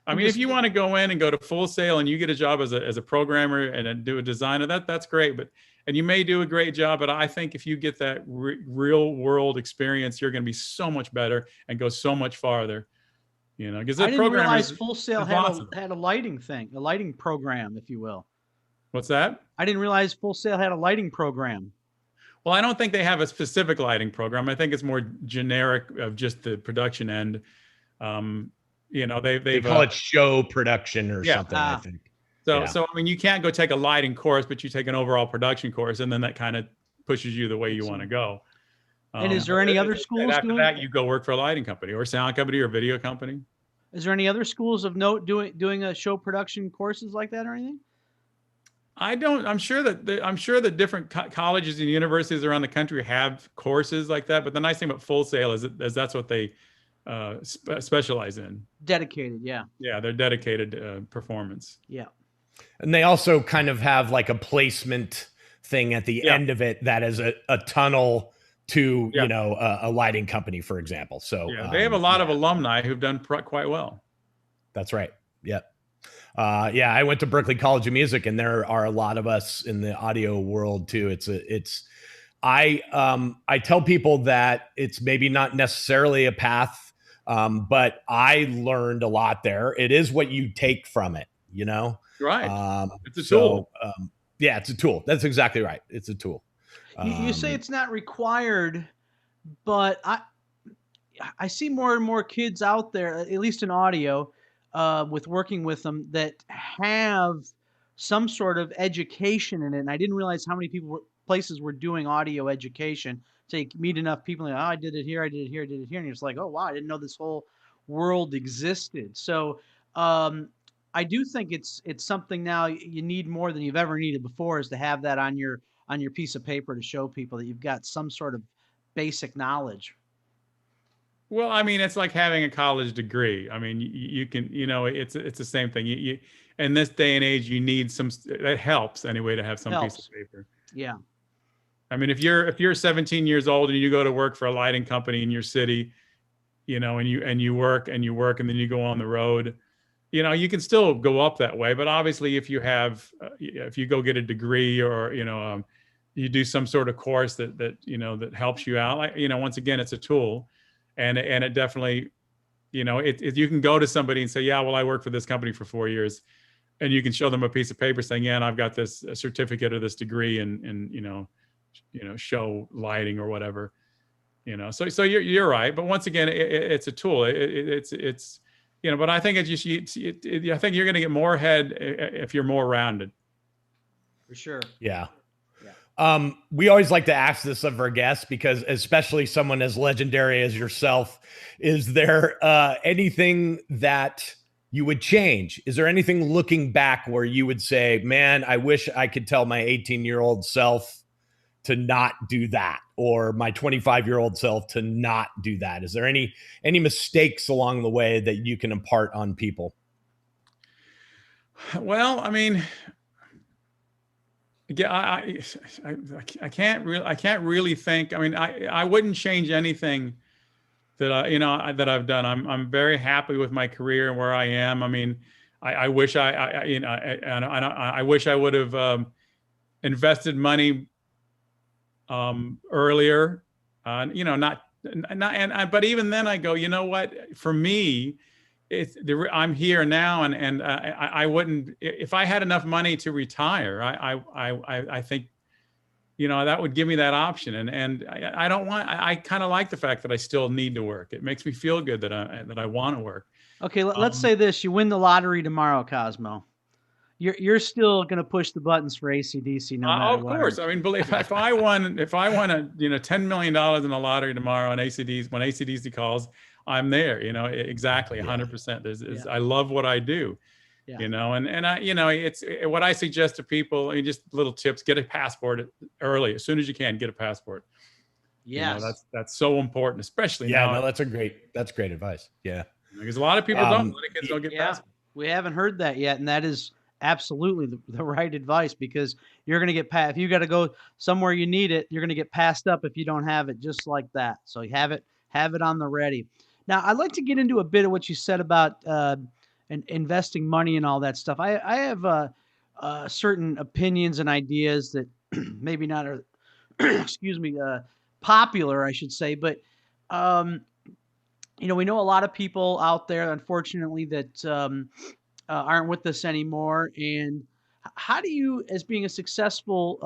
I mean, if you want to go in and go to Full Sail and you get a job as a programmer and do a designer, that's great. And you may do a great job, but I think if you get that real world experience, you're going to be so much better and go so much farther. Because I didn't realize Full Sail had a lighting thing, a lighting program, if you will. What's that? I didn't realize Full Sail had a lighting program. Well, I don't think they have a specific lighting program. I think it's more generic of just the production end. They call it show production or something, I think. So I mean, you can't go take a lighting course, but you take an overall production course, and then that kind of pushes you the way you want to go. And is there any other schools? After that, you go work for a lighting company or a sound company or a video company. Is there any other schools of note doing a show production courses like that or anything? I'm sure that different colleges and universities around the country have courses like that. But the nice thing about Full Sail is that's what they specialize in. Dedicated, yeah. Yeah, they're dedicated performance. Yeah. And they also kind of have like a placement thing at the end of it that is a tunnel to a lighting company, for example. So they have a lot of alumni who've done quite well. That's right. Yep. I went to Berklee College of Music, and there are a lot of us in the audio world too. I tell people that it's maybe not necessarily a path, but I learned a lot there. It is what you take from it, Right. It's a tool. It's a tool. That's exactly right. It's a tool. You say it's not required, but I see more and more kids out there, at least in audio, with working with them, that have some sort of education in it. And I didn't realize how many places were doing audio education. So you meet enough people, and I did it here, I did it here, I did it here, and you're just like, oh wow, I didn't know this whole world existed. So I do think it's something now you need more than you've ever needed before, is to have that on your piece of paper to show people that you've got some sort of basic knowledge. Well, I mean, it's like having a college degree. I mean, you can, it's the same thing. In this day and age, you need that helps anyway to have some piece Helps. of paper. Yeah. I mean, if you're 17 years old and you go to work for a lighting company in your city, and you work and you work and then you go on the road, you can still go up that way. But obviously, if you go get a degree or you do some sort of course that helps you out, like once again, it's a tool, and it definitely, you can go to somebody and say, yeah, well, I worked for this company for 4 years, and you can show them a piece of paper saying, yeah, and I've got this certificate or this degree and show lighting or whatever. So you're right, but once again, it's a tool. It's but I think it's just I think you're going to get more ahead if you're more rounded. For sure. Yeah. We always like to ask this of our guests, because especially someone as legendary as yourself, is there anything that you would change? Is there anything looking back where you would say, man, I wish I could tell my 18-year-old self to not do that, or my 25-year-old self to not do that? Is there any mistakes along the way that you can impart on people? Well, I mean, yeah, I can't really think. I mean, I wouldn't change anything that that I've done. I'm very happy with my career and where I am. I mean, I wish I wish I would have invested money earlier. But even then, I go, you know what? For me, I'm here now, and I wouldn't, if I had enough money to retire. I think, that would give me that option, and I don't want. I kind of like the fact that I still need to work. It makes me feel good that I want to work. Okay, let's say this: you win the lottery tomorrow, Cosmo. You're still going to push the buttons for AC/DC no matter of what. course. I mean, believe if I won a $10 million in the lottery tomorrow, and when AC/DC calls, I'm there. Exactly 100%. I love what I do. Yeah. And I, it's what I suggest to people. Just little tips: get a passport early, as soon as you can. Get a passport. Yes, that's so important, especially now. Yeah, no, that's great advice. Yeah, because a lot of people don't. A lot of kids don't get passports. We haven't heard that yet, and that is absolutely the right advice, because you're going to get if you got to go somewhere you need it, you're going to get passed up if you don't have it, just like that. So you have it on the ready. Now, I'd like to get into a bit of what you said about investing money and all that stuff. I have certain opinions and ideas that maybe not are, excuse me, popular, I should say, but we know a lot of people out there, unfortunately, that aren't with us anymore. And how do you, as being a successful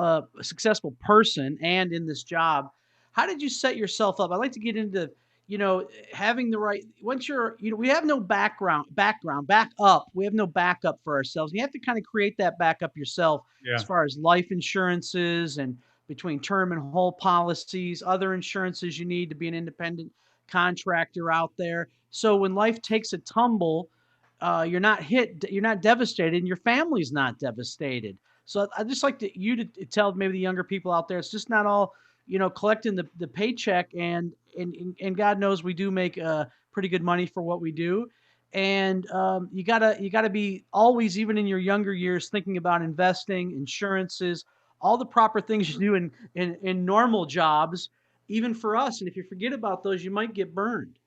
person and in this job, how did you set yourself up? I'd like to get into, having the right, once you're, we have no back up. We have no backup for ourselves. You have to kind of create that backup yourself, as far as life insurances and between term and whole policies, other insurances you need to be an independent contractor out there. So when life takes a tumble, you're not devastated, and your family's not devastated. So I'd just like you to tell maybe the younger people out there, it's just not all, collecting the paycheck, and God knows we do make pretty good money for what we do. And you gotta be always, even in your younger years, thinking about investing, insurances, all the proper things you do in normal jobs, even for us. And if you forget about those, you might get burned.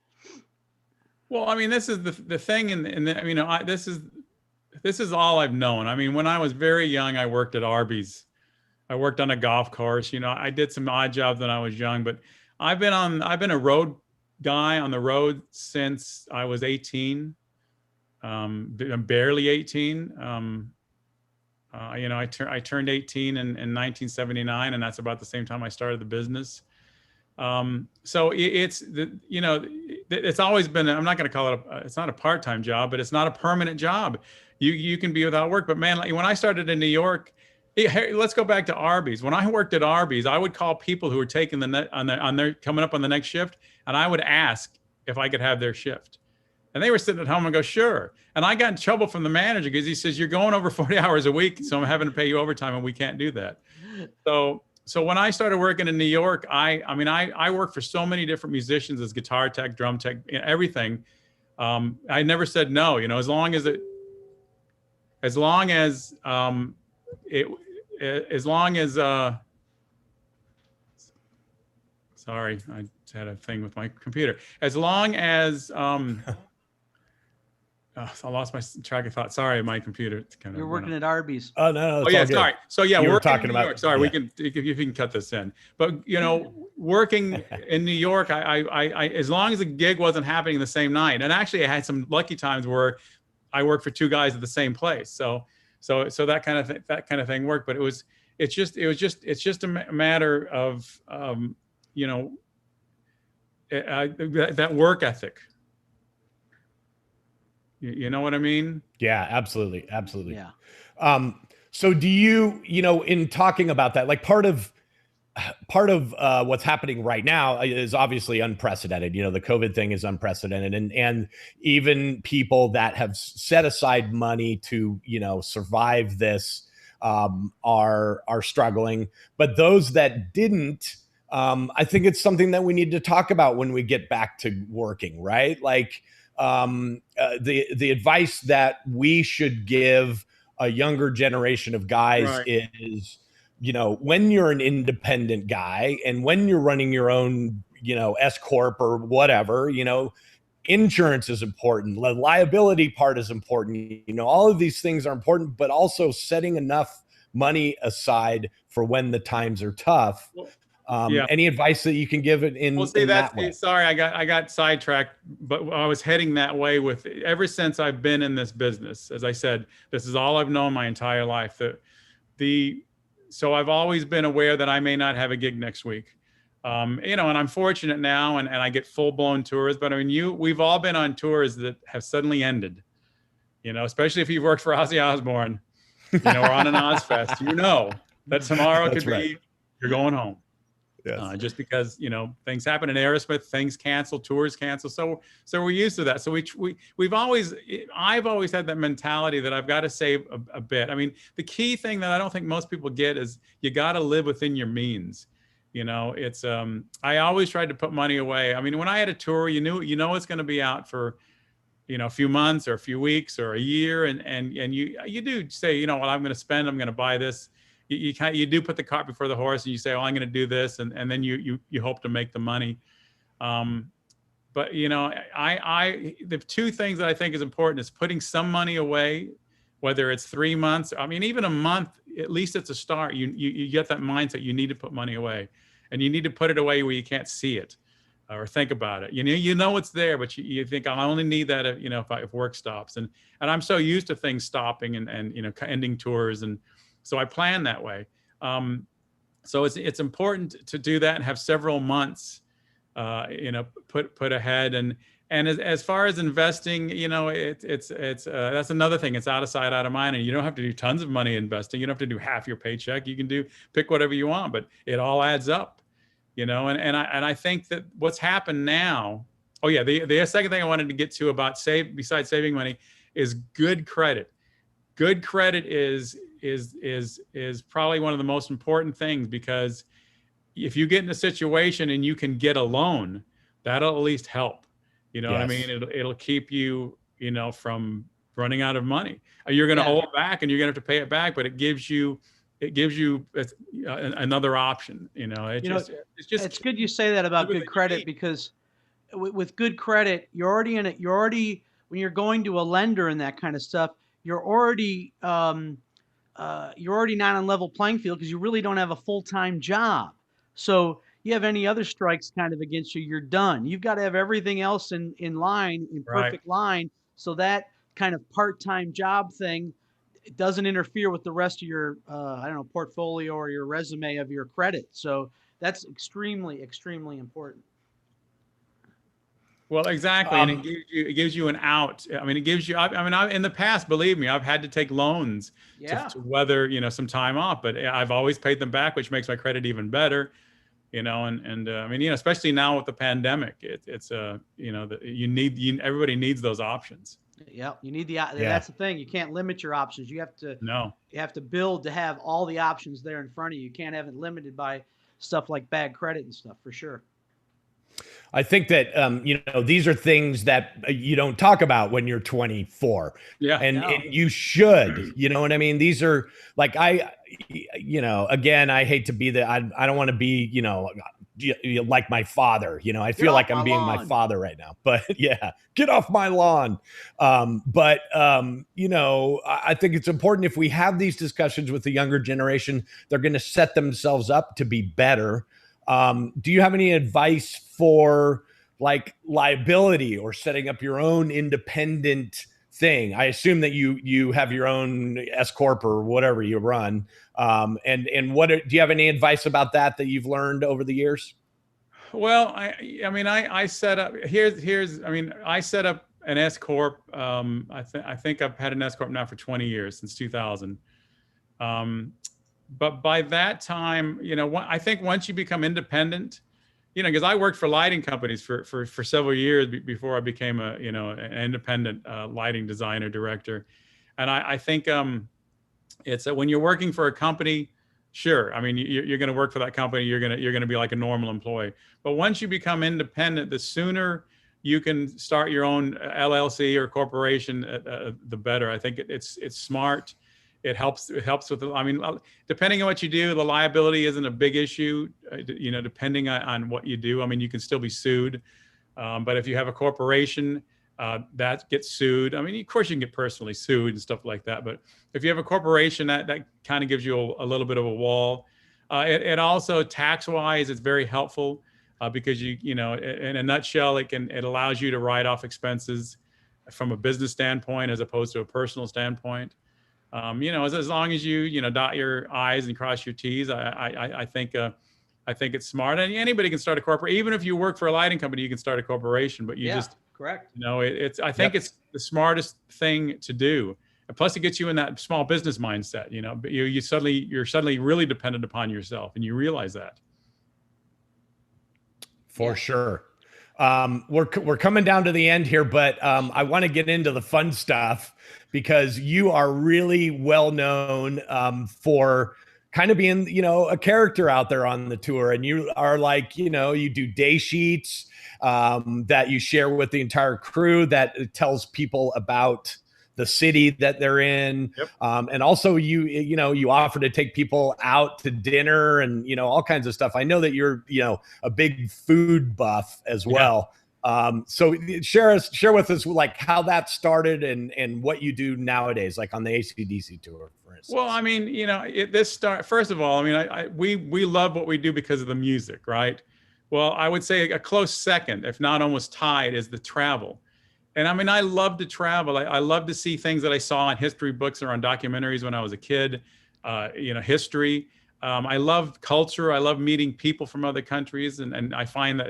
Well, I mean, this is the thing, and this is all I've known. I mean, when I was very young, I worked at Arby's. I worked on a golf course. I did some odd jobs when I was young, but I've been a road guy on the road since I was 18. I'm barely 18. I turned 18 in 1979, and that's about the same time I started the business. So it's always been, I'm not going to call it, it's not a part-time job, but it's not a permanent job. You can be without work, but man, like when I started in New York, let's go back to Arby's. When I worked at Arby's, I would call people who were taking on their coming up on the next shift, and I would ask if I could have their shift. And they were sitting at home and go, sure. And I got in trouble from the manager because he says, you're going over 40 hours a week, so I'm having to pay you overtime, and we can't do that. So when I started working in New York, I worked for so many different musicians as guitar tech, drum tech, everything. I never said no, as long as sorry, I had a thing with my computer. As long as, I lost my track of thought. Sorry, my computer kind of. You're working at Arby's. Oh no, oh yeah, sorry. So yeah, you we're talking about. Sorry, yeah. we can if you can cut this in. But working in New York, I as long as the gig wasn't happening the same night, and actually I had some lucky times where I worked for two guys at the same place. So that kind of thing worked. But it's just a matter of that work ethic. You know what I mean? Yeah, absolutely. Yeah. So do you, in talking about that, like part of what's happening right now is obviously unprecedented. The COVID thing is unprecedented, and even people that have set aside money to, survive this are struggling. But those that didn't, I think it's something that we need to talk about when we get back to working, right? Like, the advice that we should give a younger generation of guys Right. is, when you're an independent guy and when you're running your own, S corp or whatever, insurance is important. The liability part is important. All of these things are important, but also setting enough money aside for when the times are tough. Yeah. Any advice that you can give it in, that way? Sorry, I got sidetracked, but I was heading that way ever since I've been in this business. As I said, this is all I've known my entire life. So I've always been aware that I may not have a gig next week. And I'm fortunate now, and I get full blown tours. But we've all been on tours that have suddenly ended. Especially if you've worked for Ozzy Osbourne, or on an Ozfest, that tomorrow could be you're going home. Yes. Just because things happen in Aerosmith, things cancel, tours cancel, so we're used to that. So I've always had that mentality that I've got to save a bit. The key thing that I don't think most people get is you got to live within your means. It's I always tried to put money away. When I had a tour, it's going to be out for a few months or a few weeks or a year, and you do say, what I'm going to spend, I'm going to buy this. You do put the cart before the horse, and you say, I'm going to do this, and then you hope to make the money. But the two things that I think is important is putting some money away, whether it's 3 months, even a month, at least it's a start. You get that mindset, you need to put money away, and you need to put it away where you can't see it or think about it. It's there, but you think I only need that if work stops. And I'm so used to things stopping and ending tours, and so I plan that way. So it's important to do that and have several months, put ahead. And as far as investing, it's that's another thing. It's out of sight, out of mind, and you don't have to do tons of money investing. You don't have to do half your paycheck. You can pick whatever you want, but it all adds up, and I think that what's happened now. Oh yeah, the second thing I wanted to get to about besides saving money is good credit. Good credit is probably one of the most important things, because if you get in a situation and you can get a loan, that'll at least help. Yes. What I mean? It'll keep you, from running out of money. You're going to owe it back, and you're going to have to pay it back, but it gives you another option. It's good you say that about good credit, because with good credit, you're already when you're going to a lender and that kind of stuff, you're already not on level playing field, because you really don't have a full-time job. So you have any other strikes kind of against you, you're done. You've got to have everything else in line, in perfect line, so that kind of part-time job thing, it doesn't interfere with the rest of your portfolio or your resume of your credit. So that's extremely, extremely important. Well, exactly, and it gives you an out. It gives you. In the past, believe me, I've had to take loans to weather some time off, but I've always paid them back, which makes my credit even better. and I mean, especially now with the pandemic, it's everybody needs those options. Yeah, you need that's the thing. You can't limit your options. You have to build to have all the options there in front of you. You can't have it limited by stuff like bad credit and stuff, for sure. I think that, these are things that you don't talk about when you're 24. Yeah. And you should, you know what I mean? These are like, again, I hate to be I don't want to be, like my father, I feel like I'm being my father right now, but yeah, get off my lawn. I think it's important if we have these discussions with the younger generation, they're going to set themselves up to be better. Do you have any advice for like liability or setting up your own independent thing? I assume that you have your own S Corp or whatever you run. And what do you have any advice about that you've learned over the years? Well, I set up I set up an S Corp. I think I've had an S Corp now for 20 years, since 2000. But by that time, I think once you become independent, because I worked for lighting companies for several years before I became an independent lighting designer director. And I think it's when you're working for a company, sure. I mean, you're going to work for that company. You're going to be like a normal employee. But once you become independent, the sooner you can start your own LLC or corporation, the better. I think it's smart. It helps with depending on what you do, the liability isn't a big issue, depending on what you do. I mean, you can still be sued. But if you have a corporation that gets sued, I mean, of course you can get personally sued and stuff like that. But if you have a corporation, that kind of gives you a little bit of a wall. It also, tax-wise, it's very helpful because in a nutshell, it allows you to write off expenses from a business standpoint as opposed to a personal standpoint. As long as you dot your I's and cross your T's, I think it's smart. And anybody can start a corporate. Even if you work for a lighting company, you can start a corporation. But correct. I think it's the smartest thing to do. And plus, it gets you in that small business mindset. But you're suddenly really dependent upon yourself, and you realize that. For sure. We're coming down to the end here, but I want to get into the fun stuff because you are really well known for kind of being, a character out there on the tour, and you are like, you do day sheets that you share with the entire crew that tells people about the city that they're in. Yep. And also you offer to take people out to dinner and, all kinds of stuff. I know that you're, a big food buff as well. So share with us like how that started and what you do nowadays, like on the AC/DC tour, for instance. Well, I mean, first of all, I mean, we love what we do because of the music, right? Well, I would say a close second, if not almost tied, is the travel. And I mean, I love to travel. I love to see things that I saw in history books or on documentaries when I was a kid, history. I love culture. I love meeting people from other countries. And I find that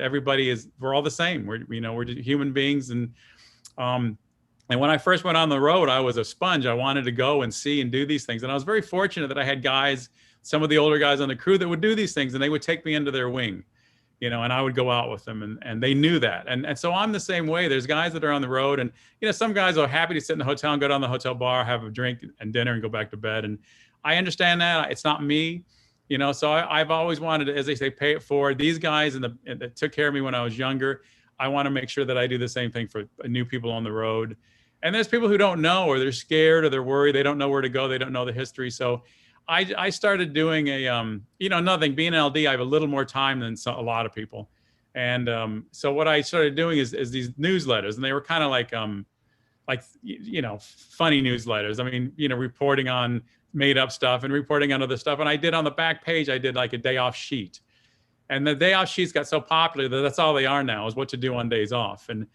we're all the same. We're just human beings. And when I first went on the road, I was a sponge. I wanted to go and see and do these things. And I was very fortunate that I had guys, some of the older guys on the crew that would do these things, and they would take me under their wing. And I would go out with them, and they knew that. And so I'm the same way. There's guys that are on the road, and, some guys are happy to sit in the hotel and go down to the hotel bar, have a drink and dinner and go back to bed. And I understand that. It's not me, so I've always wanted to, as they say, pay it forward. These guys that took care of me when I was younger, I want to make sure that I do the same thing for new people on the road. And there's people who don't know, or they're scared, or they're worried. They don't know where to go. They don't know the history. So I started doing nothing. Being an LD, I have a little more time than a lot of people. And so what I started doing is these newsletters, and they were kind of like funny newsletters. I mean, reporting on made up stuff and reporting on other stuff. And I did on the back page, I did like a day off sheet. And the day off sheets got so popular that that's all they are now, is what to do on days off. And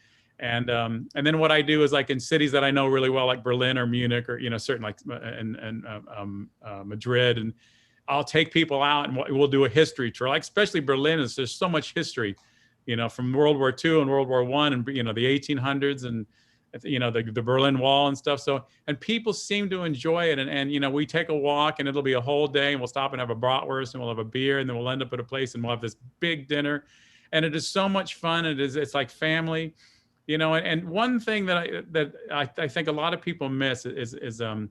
then what I do is, like in cities that I know really well, like Berlin or Munich or, certain like Madrid, and I'll take people out and we'll do a history tour. Like especially Berlin, there's so much history, from World War II and World War I and, the 1800s. you know, the Berlin Wall and stuff. So, and people seem to enjoy it. And, you know, we take a walk and it'll be a whole day and we'll stop and have a bratwurst and we'll have a beer and then we'll end up at a place and we'll have this big dinner. And it is so much fun. It's like family, you know. And one thing that I think a lot of people miss is when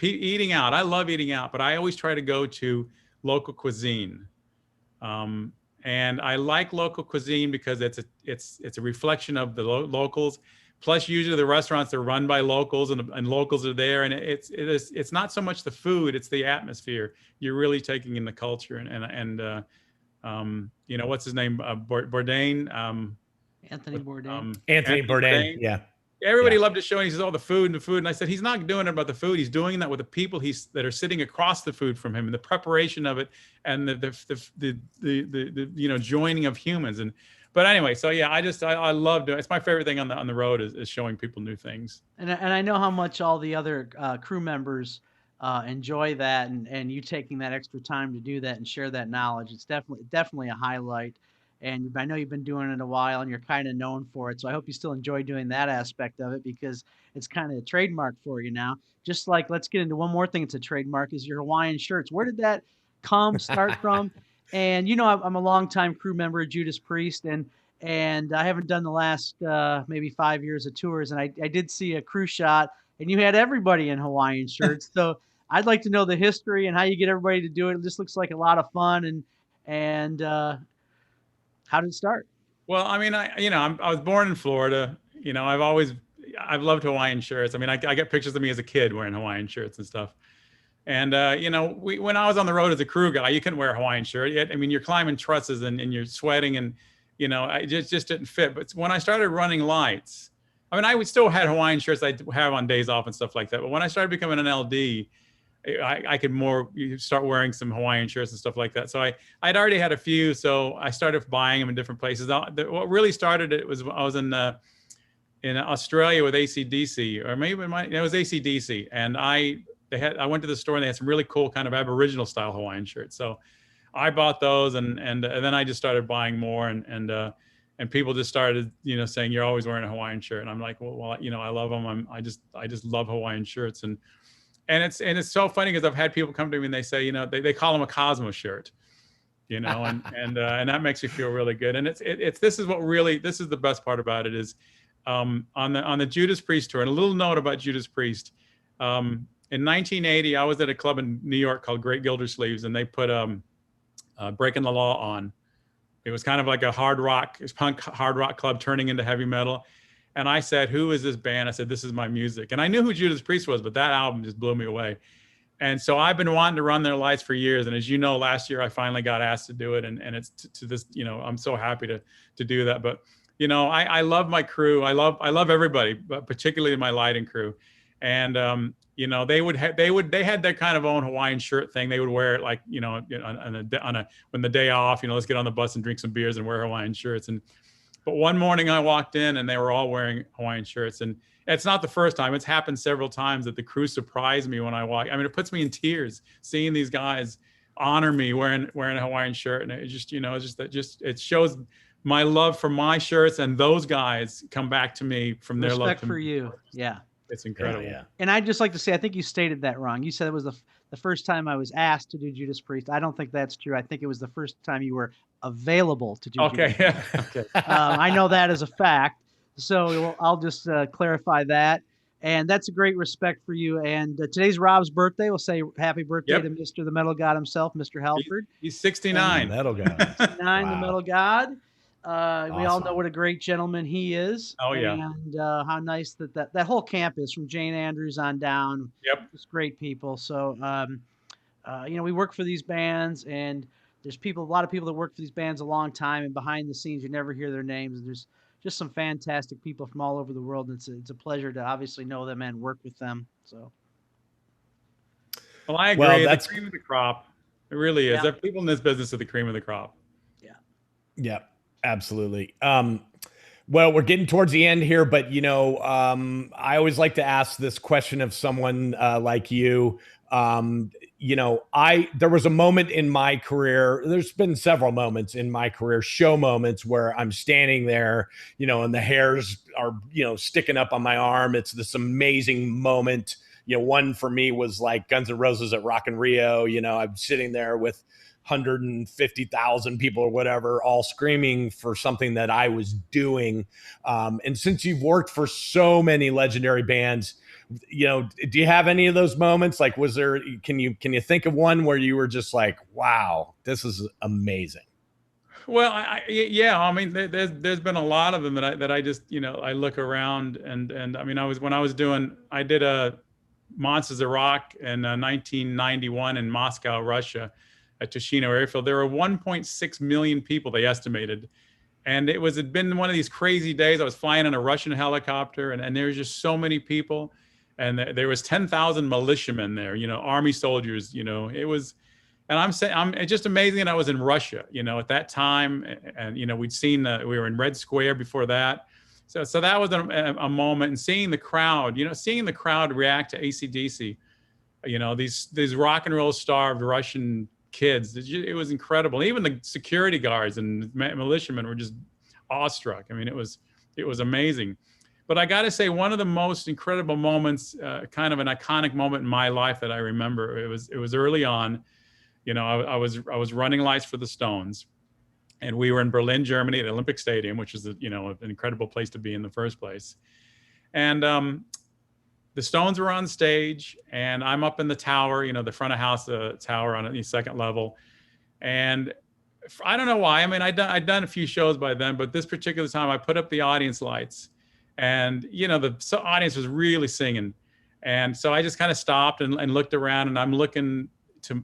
eating out. I love eating out, but I always try to go to local cuisine. And I like local cuisine because it's a reflection of the locals. Plus, usually the restaurants are run by locals, and locals are there. And it's not so much the food; it's the atmosphere. You're really taking in the culture. And you know, what's his name? Bourdain. Anthony Bourdain. Anthony Bourdain. Yeah. Everybody loved his show, and he says, "Oh, the food and the food." And I said, "He's not doing it about the food. He's doing that with the people that are sitting across the food from him, and the preparation of it, and the you know, joining of humans." But anyway, so yeah, I love doing it. It's my favorite thing on the road is showing people new things. And I know how much all the other crew members enjoy that, and you taking that extra time to do that and share that knowledge. It's definitely a highlight. And I know you've been doing it a while and you're kind of known for it. So I hope you still enjoy doing that aspect of it, because it's kind of a trademark for you now. Just like, let's get into one more thing. It's a trademark, is your Hawaiian shirts. Where did that start from? And, you know, I'm a longtime crew member of Judas Priest, and I haven't done the last maybe 5 years of tours. And I did see a crew shot and you had everybody in Hawaiian shirts. So I'd like to know the history and how you get everybody to do it. It just looks like a lot of fun. And how did it start? Well, I mean, I was born in Florida. You know, I've loved Hawaiian shirts. I mean, I get pictures of me as a kid wearing Hawaiian shirts and stuff. And, you know, when I was on the road as a crew guy, you couldn't wear a Hawaiian shirt yet. I mean, you're climbing trusses and you're sweating and, you know, it just didn't fit. But when I started running lights, I mean, I would still had Hawaiian shirts I'd have on days off and stuff like that. But when I started becoming an LD, I could start wearing some Hawaiian shirts and stuff like that. So I'd already had a few, so I started buying them in different places. What really started it was I was in Australia with AC/DC, or maybe it was AC/DC, and I went to the store and they had some really cool kind of Aboriginal style Hawaiian shirts. So I bought those, and then I just started buying more, and people just started, you know, saying, "You're always wearing a Hawaiian shirt," and I'm like, well, you know, I love them. I just love Hawaiian shirts. And it's so funny because I've had people come to me and they say, you know, they call them a Cosmo shirt, you know, and that makes you feel really good. And this is the best part about it is, on the Judas Priest tour. And a little note about Judas Priest, in 1980, I was at a club in New York called Great Gildersleeves, and they put Breaking the Law on. It was kind of like a punk hard rock club turning into heavy metal. And I said, "Who is this band?" I said, "This is my music." And I knew who Judas Priest was, but that album just blew me away. And so I've been wanting to run their lights for years. And as you know, last year I finally got asked to do it. And it's to this, you know, I'm so happy to do that. But, you know, I love my crew. I love everybody, but particularly my lighting crew. And, you know, they had their kind of own Hawaiian shirt thing. They would wear it like, you know, when the day off, you know, let's get on the bus and drink some beers and wear Hawaiian shirts. But one morning I walked in and they were all wearing Hawaiian shirts. And it's not the first time. It's happened several times that the crew surprised me when I walk. I mean, it puts me in tears seeing these guys honor me wearing a Hawaiian shirt. And it just, you know, it shows my love for my shirts, and those guys come back to me from their love for you. Yeah. It's incredible. Yeah. And I'd just like to say, I think you stated that wrong. You said it was the first time I was asked to do Judas Priest. I don't think that's true. I think it was the first time you were available to do Judas Priest. Okay. I know that as a fact. So I'll just clarify that. And that's a great respect for you. And today's Rob's birthday. We'll say happy birthday to Mr. the Metal God himself, Mr. Halford. He's 69. Metal God. 69, Wow. The Metal God. Awesome. We all know what a great gentleman he is. Oh, yeah. And how nice that whole camp is, from Jane Andrews on down. Yep. Just great people. So, you know, we work for these bands, and there's a lot of people that work for these bands a long time, and behind the scenes, you never hear their names. There's just some fantastic people from all over the world. And it's a pleasure to obviously know them and work with them. So. Well, I agree. Well, the cream of the crop. It really is. Yeah. The people in this business are the cream of the crop. Yeah, absolutely. Well, we're getting towards the end here, but you know, I always like to ask this question of someone like you. there was a moment in my career, there's been several moments in my career, show moments, where I'm standing there, and the hairs are, sticking up on my arm. It's this amazing moment. One for me was like Guns N' Roses at Rock in Rio. I'm sitting there with 150,000 people or whatever, all screaming for something that I was doing. And since you've worked for so many legendary bands, do you have any of those moments? Like, can you think of one where you were just like, wow, this is amazing? Well, yeah, I mean, there's been a lot of them that I just, I look around and I mean, I did a Monsters of Rock in 1991 in Moscow, Russia, at Tushino Airfield. There were 1.6 million people, they estimated. And it'd been one of these crazy days. I was flying in a Russian helicopter and there was just so many people. And there was 10,000 militiamen there, army soldiers, it was, and it's just amazing that I was in Russia, at that time. And, we were in Red Square before that. So that was a moment, and seeing the crowd, react to AC/DC, these rock and roll starved Russian kids. It was incredible. Even the security guards and militiamen were just awestruck. I mean, it was amazing. But I got to say, one of the most incredible moments, kind of an iconic moment in my life that I remember, it was early on. I was running lights for the Stones, and we were in Berlin, Germany, at the Olympic Stadium, which is an incredible place to be in the first place. And the Stones were on stage, and I'm up in the tower, the front of house tower on the second level. And I don't know why. I mean, I'd done a few shows by then, but this particular time I put up the audience lights, and the audience was really singing. And so I just kind of stopped and looked around, and I'm looking to,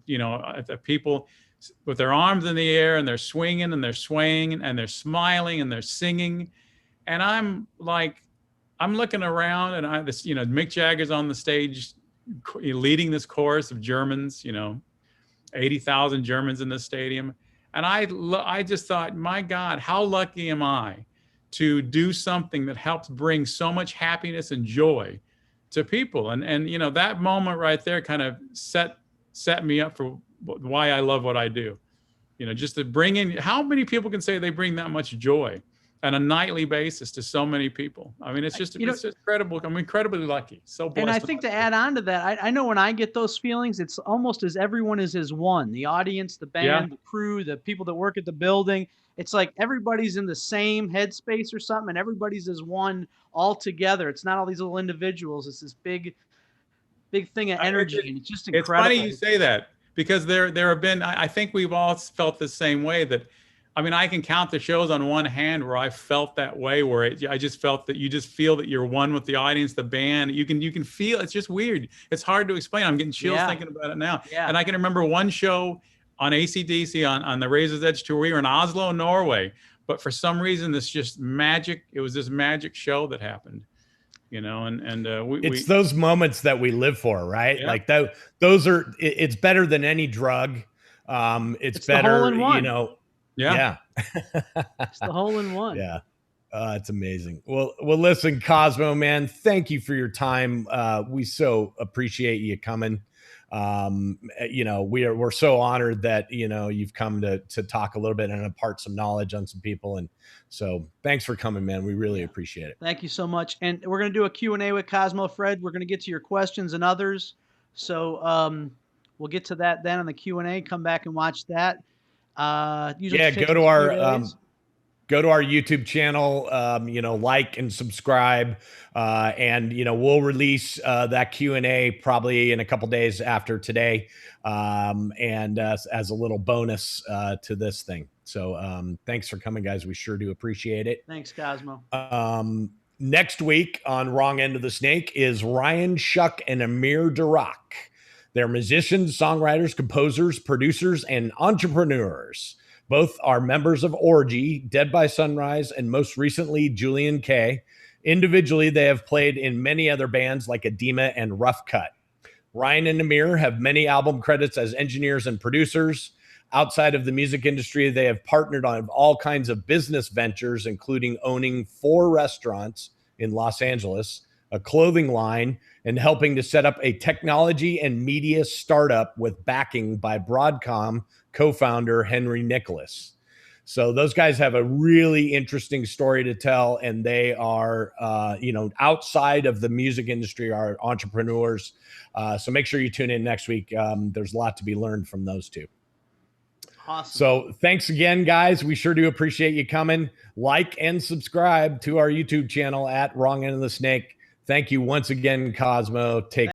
at the people with their arms in the air, and they're swinging and they're swaying and they're smiling and they're singing. And I'm looking around, and Mick Jagger's on the stage leading this chorus of Germans, 80,000 Germans in the stadium. And I just thought, my God, how lucky am I to do something that helps bring so much happiness and joy to people. And that moment right there kind of set me up for why I love what I do. Just to bring in, how many people can say they bring that much joy on a nightly basis to so many people? I mean, it's just incredible. I'm incredibly lucky. So blessed. And I think to add on to that, I know when I get those feelings, it's almost as everyone is as one. The audience, the band, the crew, the people that work at the building. It's like everybody's in the same headspace or something, and everybody's as one all together. It's not all these little individuals. It's this big thing of energy, and it's just incredible. It's funny you say that, because there have been, I think we've all felt the same way. That, I mean, I can count the shows on one hand where I felt that way, where I just felt that you just feel that you're one with the audience, the band. You can feel, it's just weird. It's hard to explain. I'm getting chills thinking about it now. Yeah. And I can remember one show on AC/DC on the Razor's Edge tour. We were in Oslo, Norway, but for some reason, this just magic. It was this magic show that happened, it's those moments that we live for, right? Yeah. Like that. Those are. It's better than any drug. It's better, the hole in one. Yeah. It's the hole in one. Yeah. It's amazing. Well, listen, Cosmo, man, thank you for your time. We so appreciate you coming. We're so honored that, you've come to talk a little bit and impart some knowledge on some people. And so thanks for coming, man. We really appreciate it. Thank you so much. And we're going to do a Q&A with Cosmo, Fred. We're going to get to your questions and others. So, we'll get to that then on the Q&A. Come back and watch that. Go to our YouTube channel, like and subscribe, and we'll release that Q&A probably in a couple days after today, and as a little bonus to this thing. So thanks for coming, guys. We sure do appreciate it. Thanks, Cosmo. Next week on Wrong End of the Snake is Ryan Shuck and Amir Durak. They're musicians, songwriters, composers, producers, and entrepreneurs. Both are members of Orgy, Dead by Sunrise, and most recently, Julian K. Individually, they have played in many other bands like Edema and Rough Cut. Ryan and Amir have many album credits as engineers and producers. Outside of the music industry, they have partnered on all kinds of business ventures, including owning 4 restaurants in Los Angeles, a clothing line, and helping to set up a technology and media startup with backing by Broadcom co-founder Henry Nicholas. So those guys have a really interesting story to tell, and they are, outside of the music industry, are entrepreneurs. So make sure you tune in next week. There's a lot to be learned from those two. Awesome. So thanks again, guys. We sure do appreciate you coming. Like and subscribe to our YouTube channel at Wrong End of the Snake. Thank you once again, Cosmo. Take